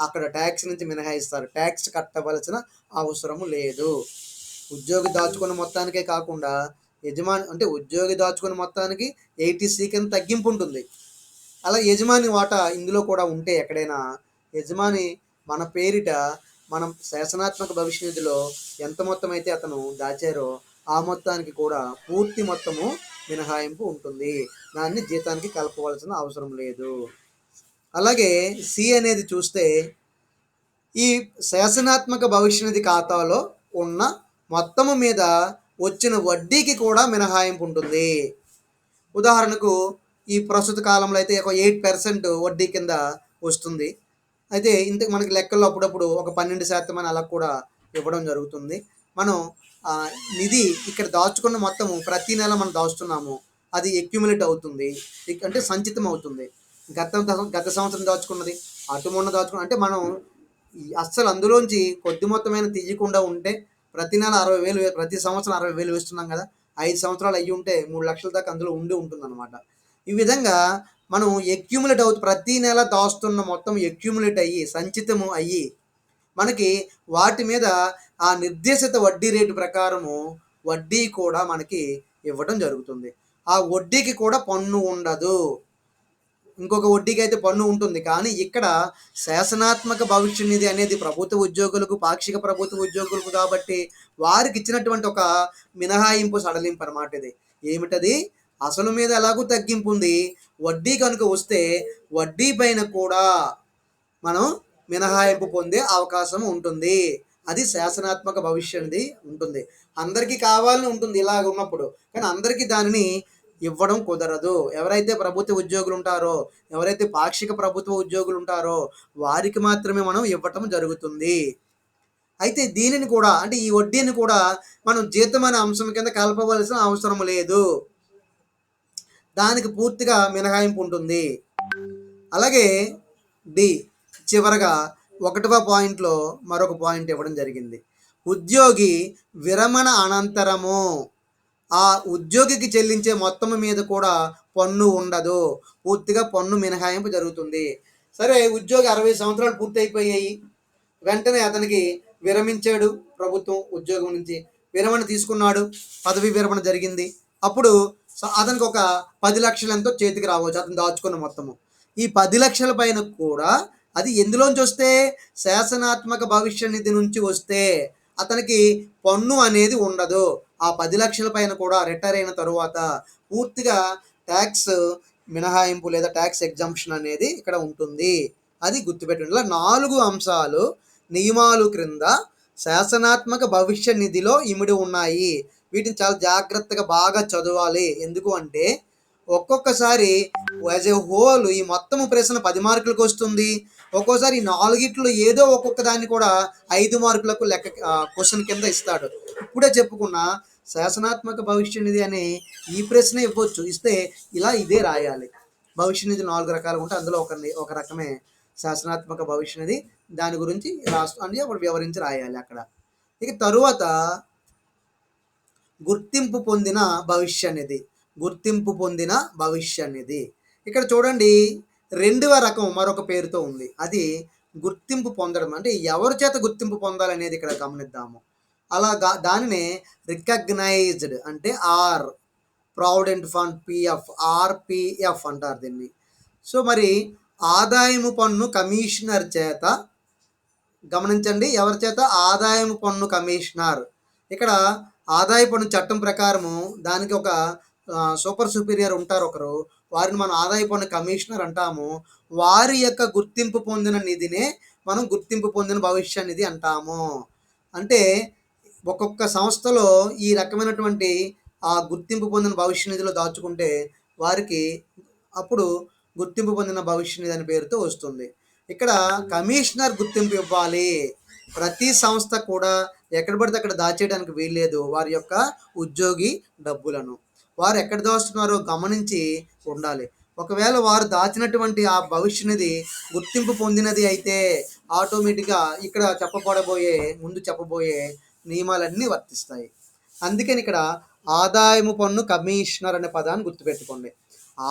A: అక్కడ ట్యాక్స్ నుంచి మినహాయిస్తారు. ట్యాక్స్ కట్టవలసిన అవసరము లేదు. ఉద్యోగి దాచుకున్న మొత్తానికే కాకుండా యజమాని అంటే ఉద్యోగి దాచుకున్న మొత్తానికి 80C కింద తగ్గింపు ఉంటుంది. అలా యజమాని వాటా ఇందులో కూడా ఉంటే ఎక్కడైనా యజమాని మన పేరిట మనం శాసనాత్మక భవిష్య నిధిలో ఎంత మొత్తం అయితే అతను దాచారో ఆ మొత్తానికి కూడా పూర్తి మొత్తము మినహాయింపు ఉంటుంది. దాన్ని జీతానికి కలపవలసిన అవసరం లేదు. అలాగే సి అనేది చూస్తే ఈ శాసనాత్మక భవిష్య నిధి ఖాతాలో ఉన్న మొత్తము మీద వచ్చిన వడ్డీకి కూడా మినహాయింపు ఉంటుంది. ఉదాహరణకు ఈ ప్రస్తుత కాలంలో అయితే ఒక 8% వడ్డీ కింద వస్తుంది. అయితే ఇంతకు మనకి లెక్కల్లో అప్పుడప్పుడు ఒక 12% అని అలా కూడా ఇవ్వడం జరుగుతుంది. మనం నిధి ఇక్కడ దాచుకున్న మొత్తము ప్రతి నెల మనం దాచుతున్నాము. అది అక్యుములేట్ అవుతుంది. అంటే సంచితం అవుతుంది. గత సంవత్సరం దాచుకున్నది, అటు మొన్న దాచుకున్న అంటే మనం అస్సలు అందులోంచి కొద్ది మొత్తమైన తీయకుండా ఉంటే ప్రతి నెల 60,000 ప్రతి సంవత్సరం 60,000 వేస్తున్నాం కదా! 5 సంవత్సరాలు అయ్యి ఉంటే 3 లక్షల దాకా అందులో ఉంటుందన్నమాట. ఈ విధంగా మనం అక్యుములేట్ ప్రతి నెల దాస్తున్న మొత్తం అక్యుములేట్ అయ్యి సంచితము అయ్యి మనకి వాటి మీద ఆ నిర్దేశిత వడ్డీ రేటు ప్రకారము వడ్డీ కూడా మనకి ఇవ్వడం జరుగుతుంది. ఆ వడ్డీకి కూడా పన్ను ఉండదు. ఇంకొక వడ్డీకి అయితే పన్ను ఉంటుంది. కానీ ఇక్కడ శాసనాత్మక భవిష్య నిధి అనేది ప్రభుత్వ ఉద్యోగులకు, పాక్షిక ప్రభుత్వ ఉద్యోగులకు కాబట్టి వారికి ఇచ్చినటువంటి ఒక మినహాయింపు సడలింపు అనమాట ఇది. ఏమిటది? అసలు మీద ఎలాగూ తగ్గింపు ఉంది. వడ్డీ కనుక వస్తే వడ్డీ పైన కూడా మనం మినహాయింపు పొందే అవకాశం ఉంటుంది. అది శాసనాత్మక భవిష్య నిధి ఉంటుంది. అందరికీ కావాలని ఉంటుంది ఇలాగ ఉన్నప్పుడు. కానీ అందరికీ దానిని ఇవ్వడం కుదరదు. ఎవరైతే ప్రభుత్వ ఉద్యోగులు ఉంటారో, ఎవరైతే పాక్షిక ప్రభుత్వ ఉద్యోగులు ఉంటారో వారికి మాత్రమే మనం ఇవ్వటం జరుగుతుంది. అయితే దీనిని కూడా అంటే ఈ వడ్డీని కూడా మనం జీతం అనే అంశం కింద కలపవలసిన అవసరం లేదు. దానికి పూర్తిగా మినహాయింపు ఉంటుంది. అలాగే డి చివరగా 1వ పాయింట్లో మరొక పాయింట్ ఇవ్వడం జరిగింది. ఉద్యోగి విరమణ అనంతరము ఆ ఉద్యోగికి చెల్లించే మొత్తం మీద కూడా పన్ను ఉండదు. పూర్తిగా పన్ను మినహాయింపు జరుగుతుంది. సరే, ఉద్యోగి 60 సంవత్సరాలు పూర్తయిపోయాయి. వెంటనే అతనికి విరమించాడు ప్రభుత్వం ఉద్యోగం నుంచి. విరమణ తీసుకున్నాడు. పదవి విరమణ జరిగింది. అప్పుడు అతనికి ఒక 10 లక్షలు ఎంతో చేతికి రావచ్చు అతను దాచుకున్న మొత్తము. ఈ 10 లక్షల పైన కూడా అది ఎందులోంచి వస్తే శాసనాత్మక భవిష్య నిధి నుంచి వస్తే అతనికి పన్ను అనేది ఉండదు. ఆ 10 లక్షల పైన కూడా రిటైర్ అయిన తరువాత పూర్తిగా ట్యాక్స్ మినహాయింపు లేదా ట్యాక్స్ ఎగ్జంప్షన్ అనేది ఇక్కడ ఉంటుంది. అది గుర్తుపెట్టండి. ఇలా 4 అంశాలు నియమాలు క్రింద శాసనాత్మక భవిష్య నిధిలో ఇమిడి ఉన్నాయి. వీటిని చాలా జాగ్రత్తగా బాగా చదవాలి. ఎందుకు అంటే ఒక్కొక్కసారి యాజ్ ఏ హోల్ ఈ మొత్తము ప్రశ్న 10 మార్కులకు వస్తుంది. ఒక్కోసారి ఈ 4గిట్లో ఏదో ఒక్కొక్క దాన్ని కూడా 5 మార్కులకు లెక్క క్వశ్చన్ కింద ఇస్తాడు. ఇప్పుడే చెప్పుకున్న శాసనాత్మక భవిష్య నిధి అనే ఈ ప్రశ్న ఇవ్వచ్చు. ఇస్తే ఇలా ఇదే రాయాలి. భవిష్య నిధి 4 రకాలు ఉంటే అందులో ఒక రకమే శాసనాత్మక భవిష్య నిధి. దాని గురించి అంటే ఒకటి వివరించి రాయాలి అక్కడ. ఇక తరువాత గుర్తింపు పొందిన భవిష్య నిధి. గుర్తింపు పొందిన భవిష్య నిధి ఇక్కడ చూడండి 2వ రకం మరొక పేరుతో ఉంది. అది గుర్తింపు పొందడం. అంటే ఎవరి చేత గుర్తింపు పొందాలనేది ఇక్కడ గమనిద్దాము. అలాగా దానినే రికగ్నైజ్డ్ అంటే R provident fund PF RPF అంటారు దీన్ని. సో మరి ఆదాయము పన్ను కమిషనర్ చేత గమనించండి, ఎవరి చేత? ఆదాయము పన్ను కమిషనర్. ఇక్కడ ఆదాయ పన్ను చట్టం ప్రకారము దానికి ఒక సూపర్ సుపీరియర్ ఉంటారు ఒకరు. వారిని మనం ఆదాయ పన్ను కమిషనర్ అంటాము. వారి యొక్క గుర్తింపు పొందిన నిధినే మనం గుర్తింపు పొందిన భవిష్య నిధి అంటాము. అంటే ఒక్కొక్క సంస్థలో ఈ రకమైనటువంటి ఆ గుర్తింపు పొందిన భవిష్య నిధిలో దాచుకుంటే వారికి అప్పుడు గుర్తింపు పొందిన భవిష్య నిధి అనే పేరుతో వస్తుంది. ఇక్కడ కమిషనర్ గుర్తింపు ఇవ్వాలి. ప్రతి సంస్థ కూడా ఎక్కడ పడితే అక్కడ దాచేయడానికి వీల్లేదు. వారి యొక్క ఉద్యోగి డబ్బులను వారు ఎక్కడ దాస్తున్నారో గమనించి ఉండాలి. ఒకవేళ వారు దాచినటువంటి ఆ భవిష్య నిధి గుర్తింపు పొందినది అయితే ఆటోమేటిక్గా ఇక్కడ ముందు చెప్పబోయే నియమాలన్నీ వర్తిస్తాయి. అందుకని ఇక్కడ ఆదాయపు పన్ను కమిషనర్ అనే పదాన్ని గుర్తుపెట్టుకోండి.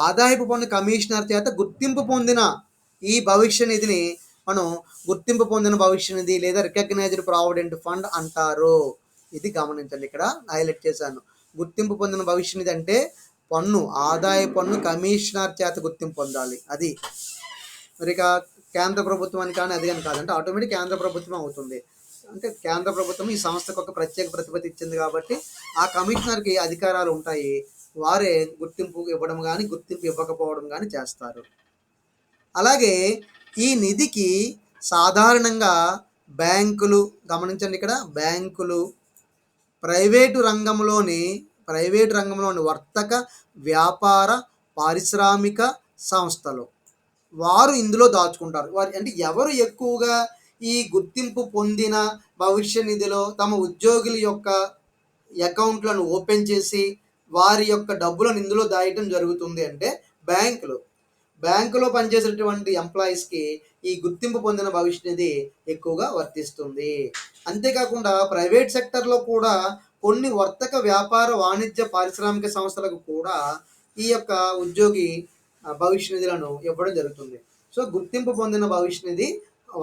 A: ఆదాయపు పన్ను కమిషనర్ చేత గుర్తింపు పొందిన ఈ భవిష్య నిధిని మనం గుర్తింపు పొందిన భవిష్య నిధి లేదా రికగ్నైజ్డ్ ప్రావిడెంట్ ఫండ్ అంటారు. ఇది గమనించండి, ఇక్కడ హైలైట్ చేశాను. గుర్తింపు పొందిన భవిష్య నిధి అంటే పన్ను, ఆదాయ పన్ను కమిషనర్ చేత గుర్తింపు పొందాలి. అది మరి కేంద్ర ప్రభుత్వానికి కానీ అది కానీ కాదంటే ఆటోమేటిక్ కేంద్ర ప్రభుత్వం అవుతుంది. అంటే కేంద్ర ప్రభుత్వం ఈ సంస్థకు ఒక ప్రత్యేక ప్రతిపత్తి ఇచ్చింది కాబట్టి ఆ కమిషనర్కి అధికారాలు ఉంటాయి. వారే గుర్తింపు ఇవ్వడం కానీ గుర్తింపు ఇవ్వకపోవడం కానీ చేస్తారు. అలాగే ఈ నిధికి సాధారణంగా బ్యాంకులు, గమనించండి ఇక్కడ బ్యాంకులు, ప్రైవేటు రంగంలోని వర్తక, వ్యాపార, పారిశ్రామిక సంస్థలు వారు ఇందులో దాచుకుంటారు. అంటే ఎవరు ఎక్కువగా ఈ గుర్తింపు పొందిన భవిష్య నిధిలో తమ ఉద్యోగుల యొక్క అకౌంట్లను ఓపెన్ చేసి వారి యొక్క డబ్బులను ఇందులో దాయటం జరుగుతుంది అంటే బ్యాంకులో పనిచేసేటువంటి ఎంప్లాయీస్కి ఈ గుర్తింపు పొందిన భవిష్య నిధి ఎక్కువగా వర్తిస్తుంది. అంతేకాకుండా ప్రైవేట్ సెక్టర్లో కూడా కొన్ని వర్తక, వ్యాపార, వాణిజ్య, పారిశ్రామిక సంస్థలకు కూడా ఈ యొక్క ఉద్యోగి భవిష్య నిధులను ఇవ్వడం జరుగుతుంది. సో గుర్తింపు పొందిన భవిష్య నిధి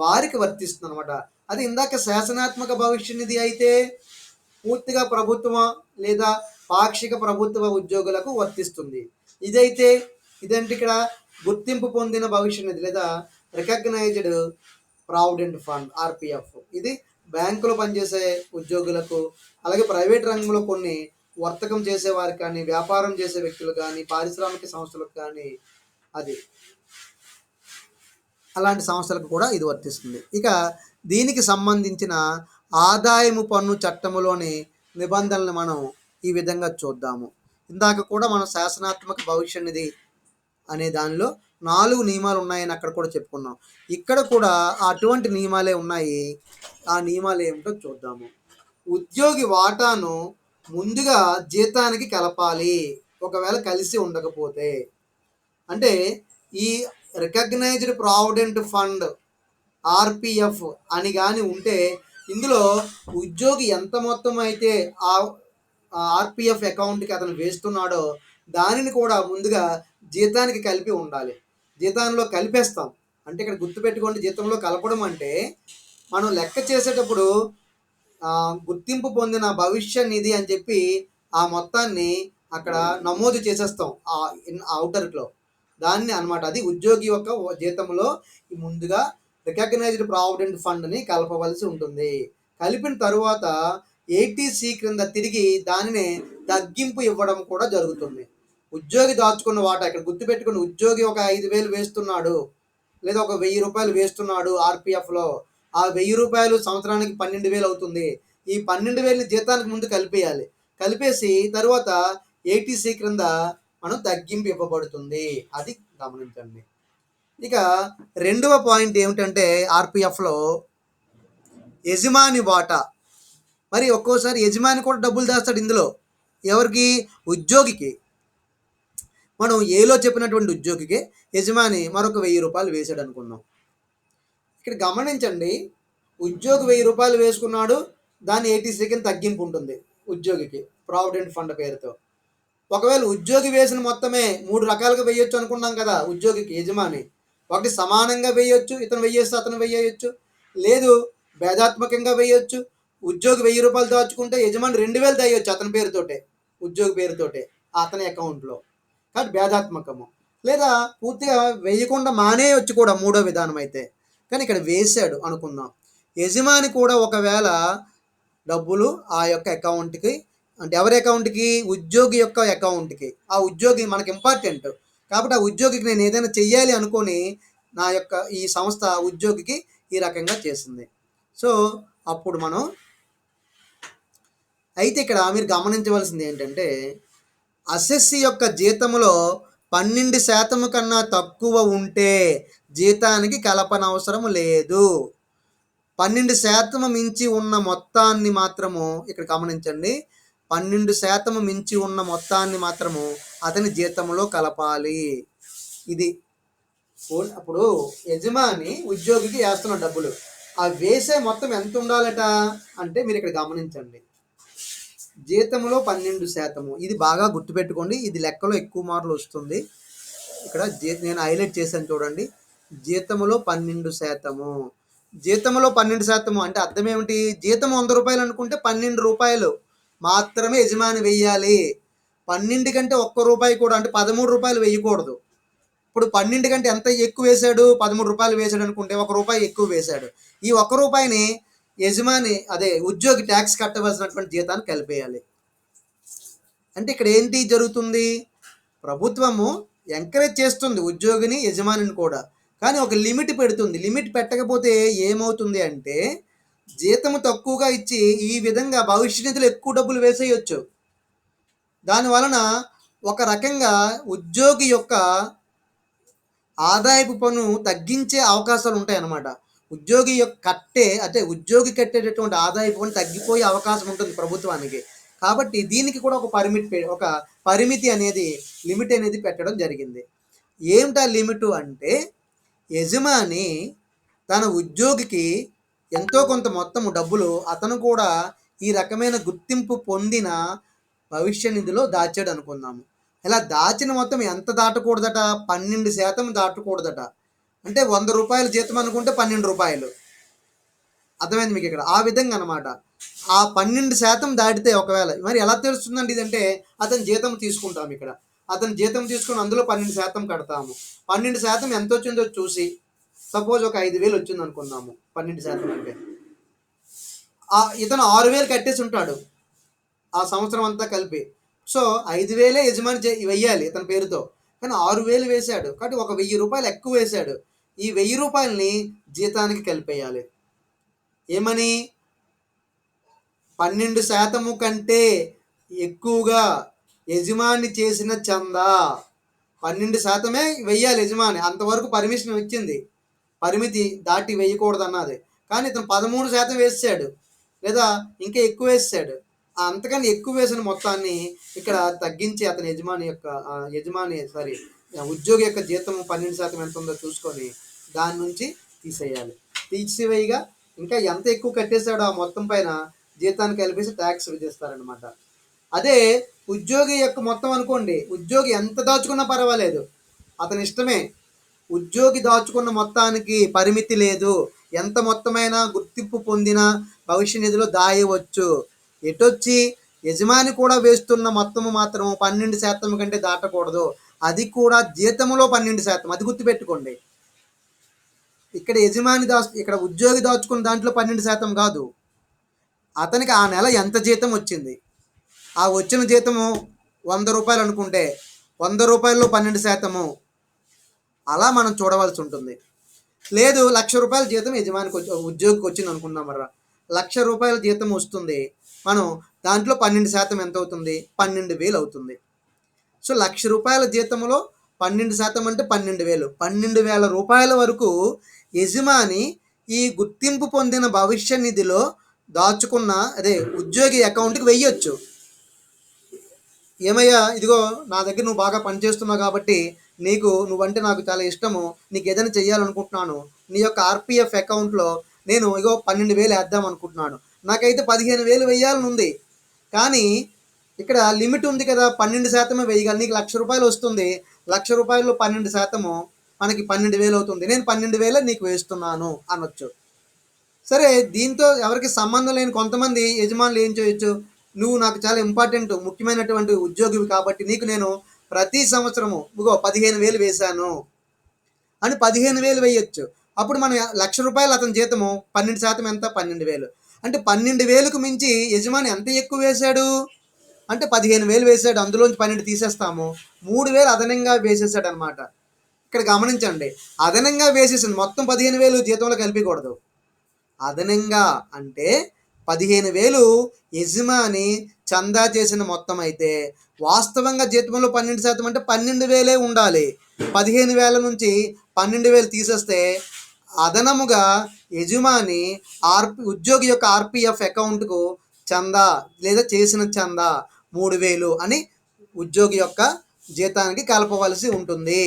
A: వారికి వర్తిస్తుంది అనమాట. అది ఇందాక శాసనాత్మక భవిష్య నిధి అయితే పూర్తిగా ప్రభుత్వ లేదా పాక్షిక ప్రభుత్వ ఉద్యోగులకు వర్తిస్తుంది. ఇదంటే ఇక్కడ గుర్తింపు పొందిన భవిష్య నిధి లేదా రికగ్నైజ్డ్ ప్రావిడెంట్ ఫండ్ ఆర్పిఎఫ్, ఇది బ్యాంకులో పనిచేసే ఉద్యోగులకు, అలాగే ప్రైవేట్ రంగంలో కొన్ని వర్తకం చేసే వారికి కానీ, వ్యాపారం చేసే వ్యక్తులు కానీ, పారిశ్రామిక సంస్థలకు కానీ, అది అలాంటి సంస్థలకు కూడా ఇది వర్తిస్తుంది. ఇక దీనికి సంబంధించిన ఆదాయము పన్ను చట్టములోని నిబంధనలు మనం ఈ విధంగా చూద్దాము. ఇందాక కూడా మనం శాసనాత్మక భవిష్య నిధి అనే దానిలో 4 నియమాలు ఉన్నాయని అక్కడ కూడా చెప్పుకున్నాం. ఇక్కడ కూడా అటువంటి నియమాలే ఉన్నాయి. ఆ నియమాలు ఏమిటో చూద్దాము. ఉద్యోగి వాటాను ముందుగా జీతానికి కలపాలి ఒకవేళ కలిసి ఉండకపోతే. అంటే ఈ రికగ్నైజ్డ్ ప్రావిడెంట్ ఫండ్ ఆర్పిఎఫ్ అని కానీ ఉంటే ఇందులో ఉద్యోగి ఎంత మొత్తం అయితే ఆ ఆర్పిఎఫ్ అకౌంట్కి అతను వేస్తున్నాడో దానిని కూడా ముందుగా జీతానికి కలిపి ఉండాలి. జీతంలో కలిపేస్తాం అంటే ఇక్కడ గుర్తుపెట్టుకోండి, జీతంలో కలపడం అంటే మనం లెక్క చేసేటప్పుడు గుర్తింపు పొందిన భవిష్య నిధి అని చెప్పి ఆ మొత్తాన్ని అక్కడ నమోదు చేసేస్తాం ఆ అవుటర్లో, దాన్ని అనమాట. అది ఉద్యోగి యొక్క జీతంలో ముందుగా రికగ్నైజ్డ్ ప్రావిడెంట్ ఫండ్ని కలపవలసి ఉంటుంది. కలిపిన తరువాత 80C క్రింద తిరిగి దానిని తగ్గింపు ఇవ్వడం కూడా జరుగుతుంది. ఉద్యోగి దాచుకున్న వాటా ఇక్కడ గుర్తుపెట్టుకుని, ఉద్యోగి ఒక 5,000 వేస్తున్నాడు లేదా ఒక 1,000 రూపాయలు వేస్తున్నాడు ఆర్పిఎఫ్లో, ఆ 1,000 రూపాయలు సంవత్సరానికి 12,000 అవుతుంది. ఈ 12,000ని జీతానికి ముందు కలిపేయాలి. కలిపేసి తర్వాత 80C క్రింద మనం తగ్గింపు ఇవ్వబడుతుంది. అది గమనించండి. ఇక రెండవ పాయింట్ ఏమిటంటే ఆర్పిఎఫ్లో యజమాని వాటా. మరి ఒక్కోసారి యజమాని కూడా డబ్బులు దాస్తాడు ఇందులో. ఎవరికి? ఉద్యోగికి. మనం ఏలో చెప్పినటువంటి ఉద్యోగికి యజమాని మరొక 1,000 రూపాయలు వేసాడు అనుకుందాం. ఇక్కడ గమనించండి, ఉద్యోగి 1,000 రూపాయలు వేసుకున్నాడు, దాన్ని 80 సెకండ్ తగ్గింపు ఉంటుంది ఉద్యోగికి ప్రావిడెంట్ ఫండ్ పేరుతో. ఒకవేళ ఉద్యోగి వేసిన మొత్తమే 3 రకాలుగా వేయొచ్చు అనుకున్నాం కదా ఉద్యోగికి యజమాని. ఒకటి సమానంగా వేయొచ్చు, ఇతను వేయేస్తే అతను వేయచ్చు. లేదు భేదాత్మకంగా వేయొచ్చు. ఉద్యోగి 1,000 రూపాయలు దాచుకుంటే యజమాని 2,000 దాయొచ్చు అతని పేరుతోటే, ఉద్యోగి పేరుతోటే అతని అకౌంట్లో. కాబట్టి భేదాత్మకము. లేదా పూర్తిగా వేయకుండా మానేయొచ్చు కూడా మూడో విధానం అయితే. కానీ ఇక్కడ వేసాడు అనుకుందాం. యజమాని కూడా ఒకవేళ డబ్బులు ఆ యొక్క అకౌంట్కి, అంటే ఎవరి అకౌంట్కి? ఉద్యోగి యొక్క అకౌంట్కి. ఆ ఉద్యోగి మనకి ఇంపార్టెంట్ కాబట్టి ఆ ఉద్యోగికి నేను ఏదైనా చెయ్యాలి అనుకొని నా యొక్క ఈ సంస్థ ఉద్యోగికి ఈ రకంగా చేసింది. సో అప్పుడు మనం అయితే ఇక్కడ మీరు గమనించవలసింది ఏంటంటే అసెస్సి యొక్క జీతంలో 12% కన్నా తక్కువ ఉంటే జీతానికి కలపనవసరం లేదు. 12% మించి ఉన్న మొత్తాన్ని మాత్రము ఇక్కడ గమనించండి, 12% మించి ఉన్న మొత్తాన్ని మాత్రము అతని జీతంలో కలపాలి. ఇది అప్పుడు యజమాని ఉద్యోగికి వేస్తున్న డబ్బులు ఆ వేసే మొత్తం ఎంత ఉండాలట అంటే మీరు ఇక్కడ గమనించండి. జీతంలో 12%. ఇది బాగా గుర్తుపెట్టుకోండి. ఇది లెక్కలో ఎక్కువ మార్కులు వస్తుంది. ఇక్కడ నేను హైలైట్ చేశాను చూడండి. జీతంలో 12%. జీతంలో 12% అంటే అర్థం ఏమిటి? జీతం రూ. 100 అనుకుంటే రూ. 12 మాత్రమే యజమాని వెయ్యాలి. 12 కంటే ఒక్క రూపాయి కూడా అంటే రూ. 13 వేయకూడదు. ఇప్పుడు 12 కంటే ఎంత ఎక్కువ వేశాడు? రూ. 13 వేశాడు అనుకుంటే రూపాయి ఎక్కువ వేశాడు. ఈ రూపాయిని యజమాని ఉద్యోగి ట్యాక్స్ కట్టవలసినటువంటి జీతాన్ని కలిపేయాలి. అంటే ఇక్కడ ఏంటి జరుగుతుంది? ప్రభుత్వము ఎంకరేజ్ చేస్తుంది ఉద్యోగిని, యజమానిని కూడా. కానీ ఒక లిమిట్ పెడుతుంది. లిమిట్ పెట్టకపోతే ఏమవుతుంది అంటే జీతం తక్కువగా ఇచ్చి ఈ విధంగా భవిష్య నిధులు ఎక్కువ డబ్బులు వేసేయొచ్చు. దానివలన ఒక రకంగా ఉద్యోగి యొక్క ఆదాయపు పన్ను తగ్గించే అవకాశాలు ఉంటాయన్నమాట. ఉద్యోగి ఉద్యోగి కట్టేటటువంటి ఆదాయపు పన్ను తగ్గిపోయే అవకాశం ఉంటుంది ప్రభుత్వానికి. కాబట్టి దీనికి కూడా ఒక పరిమితి అనేది, లిమిట్ అనేది పెట్టడం జరిగింది. ఏమిటా లిమిటు అంటే యజమాని తన ఉద్యోగికి ఎంతో కొంత మొత్తము డబ్బులు అతను కూడా ఈ రకమైన గుర్తింపు పొందిన భవిష్య నిధిలో దాచాడు అనుకుందాము. ఇలా దాచిన మొత్తం ఎంత దాటకూడదట? 12% దాటకూడదట. అంటే రూ. 100 జీతం అనుకుంటే రూ. 12. అర్థమైంది మీకు ఇక్కడ? ఆ విధంగా అనమాట. ఆ 12% దాటితే ఒకవేళ మరి ఎలా తెలుస్తుందండి ఇదంటే అతని జీతం తీసుకుంటాము ఇక్కడ. అతని జీతం తీసుకుని అందులో 12% కడతాము. 12% ఎంత వచ్చిందో చూసి సపోజ్ ఒక 5,000 వచ్చింది అనుకుందాము. 12% అంటే ఇతను 6,000 కట్టేసి ఉంటాడు ఆ సంవత్సరం అంతా కలిపి. సో 5,000 యజమాని వెయ్యాలి ఇతని పేరుతో. కానీ 6,000 వేశాడు. కాబట్టి ఒక రూ. 1,000 ఎక్కువ వేశాడు. ఈ రూ. 1,000ని జీతానికి కలిపేయాలి. ఏమని? 12% కంటే ఎక్కువగా యజమాని చేసిన చందా 12%మే వెయ్యాలి యజమాని. అంతవరకు పర్మిషన్ ఇచ్చింది. పరిమితి దాటి వేయకూడదు అన్నది. కానీ ఇతను 13% వేసాడు లేదా ఇంకా ఎక్కువ వేసాడు. అంతకని ఎక్కువ వేసిన మొత్తాన్ని ఇక్కడ తగ్గించి అతని ఉద్యోగి యొక్క జీతం 12% ఎంత ఉందో చూసుకొని దాని నుంచి తీసేయాలి. తీసివేయగా ఇంకా ఎంత ఎక్కువ కట్టేశాడో ఆ మొత్తం పైన జీతాన్ని కలిపేసి ట్యాక్స్ విధిస్తారనమాట. అదే ఉద్యోగి యొక్క మొత్తం అనుకోండి, ఉద్యోగి ఎంత దాచుకున్నా పర్వాలేదు, అతని ఇష్టమే. ఉద్యోగి దాచుకున్న మొత్తానికి పరిమితి లేదు. ఎంత మొత్తమైనా గుర్తింపు పొందిన భవిష్య నిధిలో దాయవచ్చు. ఎటొచ్చి యజమాని కూడా వేస్తున్న మొత్తము మాత్రం 12% కంటే దాటకూడదు. అది కూడా జీతంలో 12%. అది గుర్తుపెట్టుకోండి. ఇక్కడ ఇక్కడ ఉద్యోగి దాచుకున్న దాంట్లో 12% కాదు. అతనికి ఆ నెల ఎంత జీతం వచ్చింది, ఆ వచ్చిన జీతము రూ. 100 అనుకుంటే రూ. 100లో 12%. అలా మనం చూడవలసి ఉంటుంది. లేదు రూ. 1,00,000 జీతం ఉద్యోగికి వచ్చింది అనుకుందాం. మర్రా రూ. 1,00,000 జీతం వస్తుంది. మనం దాంట్లో 12% ఎంత అవుతుంది? 12,000 అవుతుంది. సో రూ. 1,00,000 జీతంలో 12% అంటే 12,000. 12,000 రూపాయల వరకు యజమాని ఈ గుర్తింపు పొందిన భవిష్య నిధిలో దాచుకున్న ఉద్యోగి అకౌంట్కి వెయ్యొచ్చు. ఏమయ్యా, ఇదిగో నా దగ్గర నువ్వు బాగా పనిచేస్తున్నావు కాబట్టి నువ్వంటే నాకు చాలా ఇష్టము, నీకు ఏదైనా చెయ్యాలనుకుంటున్నాను, నీ యొక్క ఆర్పిఎఫ్ అకౌంట్లో నేను 12,000 వేద్దాం అనుకుంటున్నాను, నాకైతే 15,000 వేయాలని ఉంది. కానీ ఇక్కడ లిమిట్ ఉంది కదా, 12% వేయగలను, నీకు రూ. 1,00,000 వస్తుంది, రూ. 1,00,000లో 12% మనకి 12,000 అవుతుంది, నేను 12,000 నీకు వేస్తున్నాను అనొచ్చు. సరే, దీంతో ఎవరికి సంబంధం లేని కొంతమంది యజమానులు ఏం చేయొచ్చు? నువ్వు నాకు చాలా ఇంపార్టెంట్, ముఖ్యమైనటువంటి ఉద్యోగివి కాబట్టి నీకు నేను ప్రతి సంవత్సరము 15,000 వేశాను అని 15,000 వేయొచ్చు. అప్పుడు మనం రూ. 1,00,000 అతని జీతము 12% ఎంత? 12,000. అంటే 12,000కు మించి యజమాని ఎంత ఎక్కువ వేశాడు అంటే 15,000 వేశాడు. అందులోంచి 12 తీసేస్తాము, 3,000 అదనంగా వేసేసాడు అనమాట. ఇక్కడ గమనించండి, అదనంగా వేసేసింది, మొత్తం 15,000 జీతంలో కలిపకూడదు. అదనంగా అంటే 15,000 యజమాని చందా చేసిన మొత్తం అయితే వాస్తవంగా జీతంలో 12% అంటే 12,000 ఉండాలి. 15,000 నుంచి 12,000 తీసేస్తే అదనముగా యజమాని ఉద్యోగి యొక్క ఆర్పిఎఫ్ అకౌంట్కు చందా లేదా చేసిన చందా 3,000 అని ఉద్యోగి యొక్క జీతానికి కలపవలసి ఉంటుంది.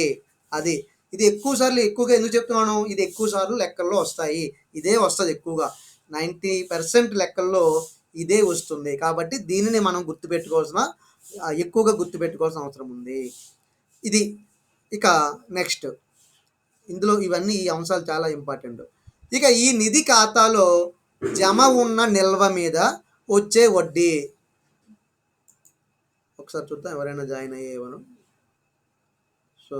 A: అది ఇది ఎక్కువగా ఎందుకు చెప్తున్నాను, ఇది ఎక్కువ సార్లు లెక్కల్లో వస్తాయి, ఇదే వస్తుంది ఎక్కువగా, 90% లెక్కల్లో ఇదే వస్తుంది. కాబట్టి దీనిని మనం ఎక్కువగా గుర్తుపెట్టుకోవాల్సిన అవసరం ఉంది. ఇది ఇక నెక్స్ట్, ఇందులో ఇవన్నీ ఈ అంశాలు చాలా ఇంపార్టెంట్. ఇక ఈ నిధి ఖాతాలో జమ ఉన్న నిల్వ మీద వచ్చే వడ్డీ. ఒకసారి చూద్దాం ఎవరైనా జాయిన్ అయ్యేవారు. సో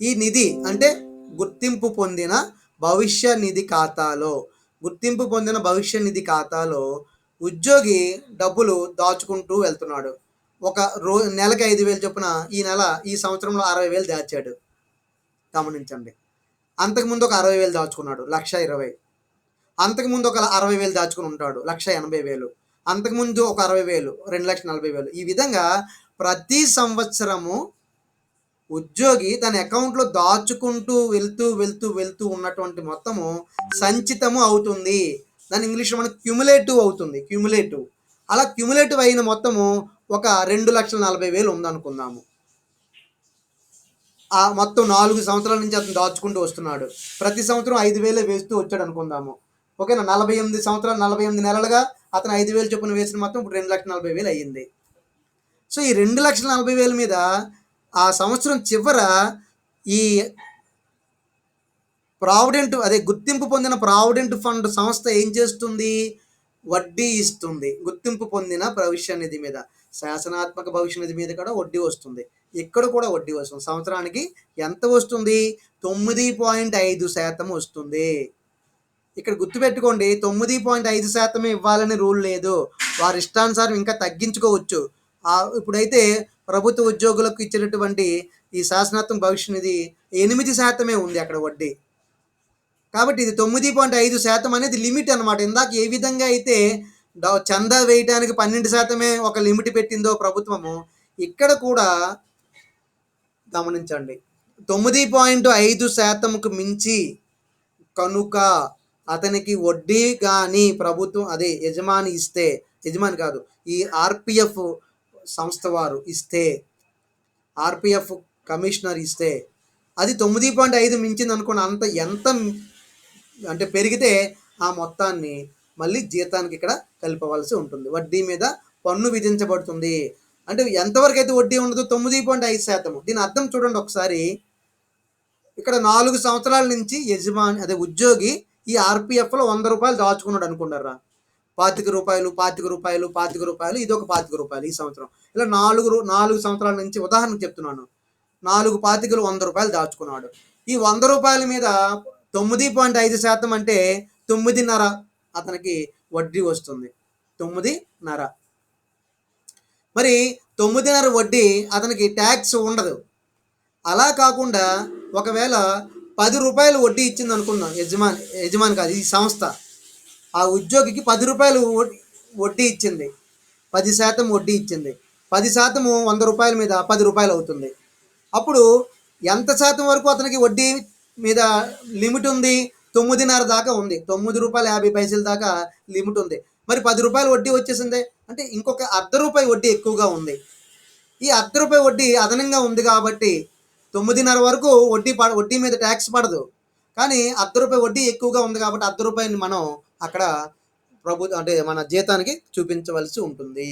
A: ఈ నిధి అంటే గుర్తింపు పొందిన భవిష్య నిధి ఖాతాలో ఉద్యోగి డబ్బులు దాచుకుంటూ వెళ్తున్నాడు. ఒక నెలకి 5,000 చొప్పున ఈ సంవత్సరంలో 60,000 దాచాడు. గమనించండి. అంతకుముందు ఒక 60,000 దాచుకున్నాడు, 1,20,000. అంతకుముందు ఒక 60,000 దాచుకుని ఉంటాడు, 1,80,000. అంతకుముందు ఒక 60,000, 2,40,000. ఈ విధంగా ప్రతి సంవత్సరము ఉద్యోగి తన అకౌంట్లో దాచుకుంటూ వెళ్తూ ఉన్నటువంటి మొత్తము సంచితము అవుతుంది. దాని ఇంగ్లీష్లో మనకు క్యుములేటివ్ అవుతుంది. అలా క్యుములేటివ్ అయిన మొత్తము ఒక 2,40,000 ఉందనుకుందాము. ఆ మొత్తం 4 సంవత్సరాల నుంచి అతను దాచుకుంటూ వస్తున్నాడు. ప్రతి సంవత్సరం 5,000 వేస్తూ వచ్చాడు అనుకుందాము. ఓకేనా, 48 నెలలుగా అతను 5,000 చొప్పున వేసిన మొత్తం ఇప్పుడు 2,40,000 అయ్యింది. సో ఈ 2,40,000 మీద ఆ సంవత్సరం చివర ఈ గుర్తింపు పొందిన ప్రావిడెంట్ ఫండ్ సంస్థ ఏం చేస్తుంది, వడ్డీ ఇస్తుంది. గుర్తింపు పొందిన భవిష్య నిధి మీద, శాసనాత్మక భవిష్య నిధి మీద కూడా వడ్డీ వస్తుంది. ఇక్కడ కూడా వడ్డీ వస్తుంది. సంవత్సరానికి ఎంత వస్తుంది, 9.5% వస్తుంది. ఇక్కడ గుర్తుపెట్టుకోండి, 9.5% ఇవ్వాలని రూల్ లేదు. వారి ఇష్టానుసారం ఇంకా తగ్గించుకోవచ్చు. ఇప్పుడైతే ప్రభుత్వ ఉద్యోగులకు ఇచ్చినటువంటి ఈ శాసనాత్మక భవిష్య నిధి 8% ఉంది అక్కడ వడ్డీ. కాబట్టి ఇది 9.5% అనేది లిమిట్ అనమాట. ఇందాక ఏ విధంగా అయితే చందా వేయడానికి 12% ఒక లిమిట్ పెట్టిందో ప్రభుత్వము, ఇక్కడ కూడా గమనించండి, 9.5%కు మించి కనుక అతనికి వడ్డీ కానీ ప్రభుత్వం యజమాని కాదు, ఈ ఆర్పిఎఫ్ సంస్థ వారు ఇస్తే, ఆర్పిఎఫ్ కమిషనర్ ఇస్తే, అది 9.5 మించింది అనుకోండి, ఎంత అంటే పెరిగితే ఆ మొత్తాన్ని మళ్ళీ జీతానికి ఇక్కడ కలపవలసి ఉంటుంది. వడ్డీ మీద పన్ను విధించబడుతుంది. అంటే ఎంతవరకు అయితే వడ్డీ ఉండదు, 9.5%. దీని అర్థం చూడండి ఒకసారి. ఇక్కడ 4 సంవత్సరాల నుంచి ఉద్యోగి ఈ ఆర్పిఎఫ్లో 100 రూపాయలు దాచుకున్నాడు అనుకున్నారా, 25 రూపాయలు, ఇది ఒక 25 రూపాయలు ఈ సంవత్సరం. ఇలా 4 సంవత్సరాల నుంచి ఉదాహరణకు చెప్తున్నాను, 4 25లు 100 రూపాయలు దాచుకున్నాడు. ఈ 100 రూపాయల మీద 9.5% అంటే 9.5 అతనికి వడ్డీ వస్తుంది. 9.5. మరి 9.5 వడ్డీ అతనికి ట్యాక్స్ ఉండదు. అలా కాకుండా ఒకవేళ 10 రూపాయలు వడ్డీ ఇచ్చింది అనుకున్నాం, యజమాని కాదు ఈ సంస్థ, ఆ ఉద్యోగికి 10 రూపాయలు వడ్డీ ఇచ్చింది, 10% వడ్డీ ఇచ్చింది. 10% 100 రూపాయల మీద 10 రూపాయలు అవుతుంది. అప్పుడు ఎంత శాతం వరకు అతనికి వడ్డీ మీద లిమిట్ ఉంది, 9.5 దాకా ఉంది. 9 రూపాయలు 50 పైసల దాకా లిమిట్ ఉంది. మరి 10 రూపాయలు వడ్డీ వచ్చేసింది అంటే ఇంకొక ₹0.5 వడ్డీ ఎక్కువగా ఉంది. ఈ ₹0.5 వడ్డీ అదనంగా ఉంది కాబట్టి 9.5 వరకు వడ్డీ మీద ట్యాక్స్ పడదు. కానీ ₹0.5 వడ్డీ ఎక్కువగా ఉంది కాబట్టి ₹0.5 మనం అక్కడ మన జీతానికి చూపించవలసి ఉంటుంది.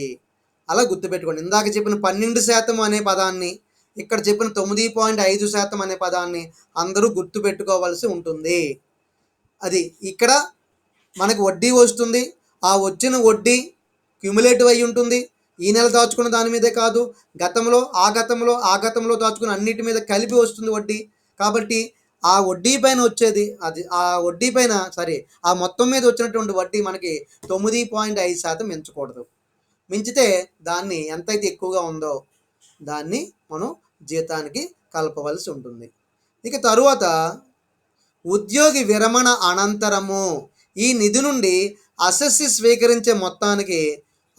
A: అలా గుర్తుపెట్టుకోండి. ఇందాక చెప్పిన 12% అనే పదాన్ని, ఇక్కడ చెప్పిన 9.5% అనే పదాన్ని అందరూ గుర్తుపెట్టుకోవాల్సి ఉంటుంది. అది ఇక్కడ మనకు వడ్డీ వస్తుంది. ఆ వచ్చిన వడ్డీ క్యుములేటివ్ అయి ఉంటుంది. ఈ నెల దాచుకున్న దాని మీదే కాదు, గతంలో దాచుకున్న అన్నిటి మీద కలిపి వస్తుంది వడ్డీ. కాబట్టి ఆ వడ్డీ పైన వచ్చేది ఆ మొత్తం మీద వచ్చినటువంటి వడ్డీ మనకి 9.5% మించకూడదు. మించితే దాన్ని ఎంతైతే ఎక్కువగా ఉందో దాన్ని మనం జీతానికి కలపవలసి ఉంటుంది. ఇక తరువాత ఉద్యోగి విరమణ అనంతరము ఈ నిధి నుండి అసెస్సి స్వీకరించే మొత్తానికి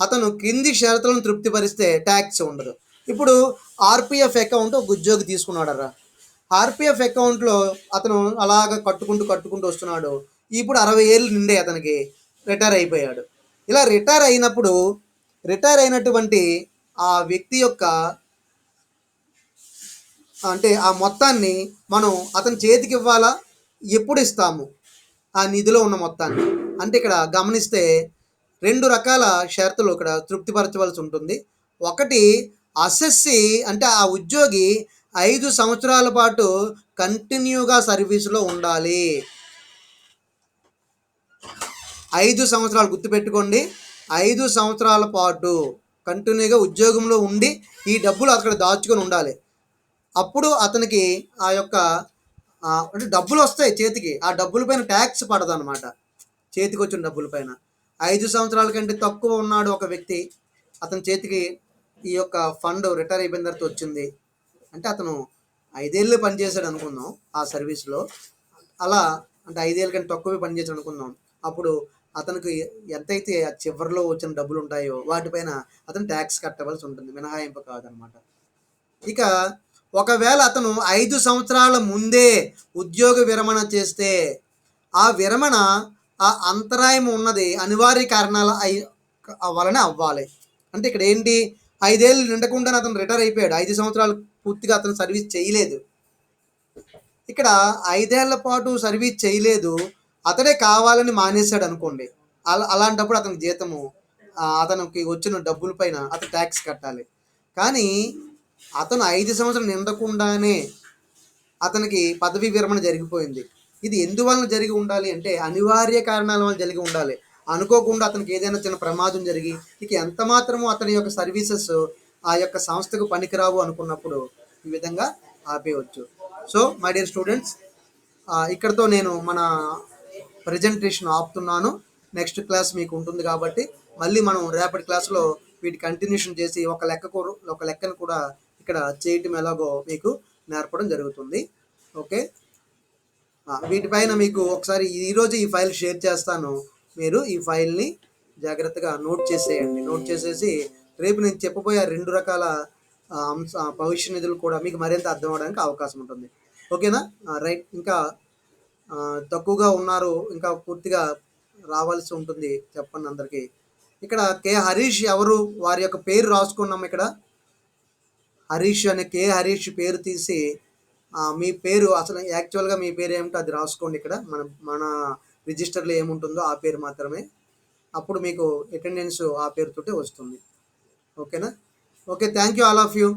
A: అతను క్రింది షరతులను తృప్తిపరిస్తే ట్యాక్స్ ఉండదు. ఇప్పుడు ఆర్పిఎఫ్ అకౌంట్ ఒక ఉద్యోగి తీసుకున్నాడరా, ఆర్పిఎఫ్ అకౌంట్లో అతను అలాగ కట్టుకుంటూ వస్తున్నాడు. ఇప్పుడు 60 ఏళ్ళు నిండే అతనికి రిటైర్ అయిపోయాడు. ఇలా రిటైర్ అయినటువంటి ఆ వ్యక్తి యొక్క అంటే ఆ మొత్తాన్ని మనం అతని చేతికి ఇవ్వాలా? ఎప్పుడు ఇస్తాము ఆ నిధిలో ఉన్న మొత్తాన్ని? అంటే ఇక్కడ గమనిస్తే 2 రకాల షరతులు ఇక్కడ తృప్తిపరచవలసి ఉంటుంది. ఒకటి, అసెస్సి అంటే ఆ ఉద్యోగి 5 సంవత్సరాల పాటు కంటిన్యూగా సర్వీస్‌లో ఉండాలి. 5 సంవత్సరాలు గుర్తుపెట్టుకోండి. 5 సంవత్సరాల పాటు కంటిన్యూగా ఉద్యోగంలో ఉండి ఈ డబ్బులు అక్కడ దాచుకొని ఉండాలి. అప్పుడు అతనికి ఆ యొక్క అంటే డబ్బులొస్తాయి చేతికి. ఆ డబ్బుల పైన ట్యాక్స్ పడదనమాట. చేతికొచ్చిన డబ్బుల పైన. 5 సంవత్సరాల కంటే తక్కువ ఉన్నాడు ఒక వ్యక్తి. అతని చేతికి ఈ యొక్క ఫండ్ రిటైర్ అయిపోయిన తర్వాత వచ్చింది. అంటే అతను 5 ఏళ్ళు పనిచేశాడు అనుకుందాం ఆ సర్వీస్‌లో. అలా అంటే 5 ఏళ్ళ కంటే తక్కువే పనిచేశాడు అనుకుందాం. అప్పుడు అతనికి ఎంతైతే ఆ చివరిలో వచ్చిన డబ్బులుంటాయో వాటిపైన అతను ట్యాక్స్ కట్టవలసి ఉంటుంది. మినహాయింపు కాదనమాట. ఇక ఒకవేళ అతను 5 సంవత్సరాల ముందే ఉద్యోగ విరమణ చేస్తే, ఆ విరమణ ఆ అంతరాయం ఉన్నది అనివార్య కారణాల వలన అవ్వాలి. అంటే ఇక్కడ ఏంటి 5 ఏళ్ళు నిండకుండానే అతను రిటైర్ అయిపోయాడు. 5 సంవత్సరాలు పూర్తిగా అతను సర్వీస్ చేయలేదు. ఇక్కడ 5 ఏళ్ల పాటు సర్వీస్ చేయలేదు. అతడే కావాలని మానేసాడు అనుకోండి. అలాంటప్పుడు అతనికి జీతము అతనికి వచ్చిన డబ్బుల పైన అతను ట్యాక్స్ కట్టాలి. కానీ అతను 5 సంవత్సరాలు నిండకుండానే అతనికి పదవీ విరమణ జరిగిపోయింది. ఇది ఎందువలన జరిగి ఉండాలి అంటే అనివార్య కారణాల వల్ల జరిగి ఉండాలి. అనుకోకుండా అతనికి ఏదైనా చిన్న ప్రమాదం జరిగి ఇక ఎంత మాత్రము అతని యొక్క సర్వీసెస్ ఆ యొక్క సంస్థకు పనికిరావు అనుకున్నప్పుడు ఈ విధంగా ఆపేయవచ్చు. సో మై డియర్ స్టూడెంట్స్, ఇక్కడితో నేను మన ప్రజెంటేషన్ ఆపుతున్నాను. నెక్స్ట్ క్లాస్ మీకు ఉంటుంది కాబట్టి మళ్ళీ మనం రేపటి క్లాస్లో వీటి కంటిన్యూషన్ చేసి ఒక లెక్కను కూడా ఇక్కడ చేయటం ఎలాగో మీకు నేర్పడం జరుగుతుంది. ఓకే, వీటిపైన మీకు ఒకసారి ఈరోజు ఈ ఫైల్ షేర్ చేస్తాను. మీరు ఈ ఫైల్ని జాగ్రత్తగా నోట్ చేసేయండి. నోట్ చేసేసి రేపు నేను చెప్పబోయే 2 రకాల భవిష్య నిధులు కూడా మీకు మరింత అర్థం అవడానికి అవకాశం ఉంటుంది. ఓకేనా? రైట్. ఇంకా తక్కువగా ఉన్నారు, ఇంకా పూర్తిగా రావాల్సి ఉంటుంది. చెప్పండి అందరికీ. ఇక్కడ కే హరీష్ ఎవరు, వారి యొక్క పేరు రాసుకున్నాం. ఇక్కడ హరీష్ అనే హరీష్ పేరు తీసి మీ పేరు అసలు యాక్చువల్గా మీ పేరు ఏమిటో అది రాసుకోండి. ఇక్కడ మన రిజిస్టర్లో ఏముంటుందో ఆ పేరు మాత్రమే. అప్పుడు మీకు అటెండెన్స్ ఆ పేరుతోటే వస్తుంది. ఓకేనా? Okay, thank you all of you.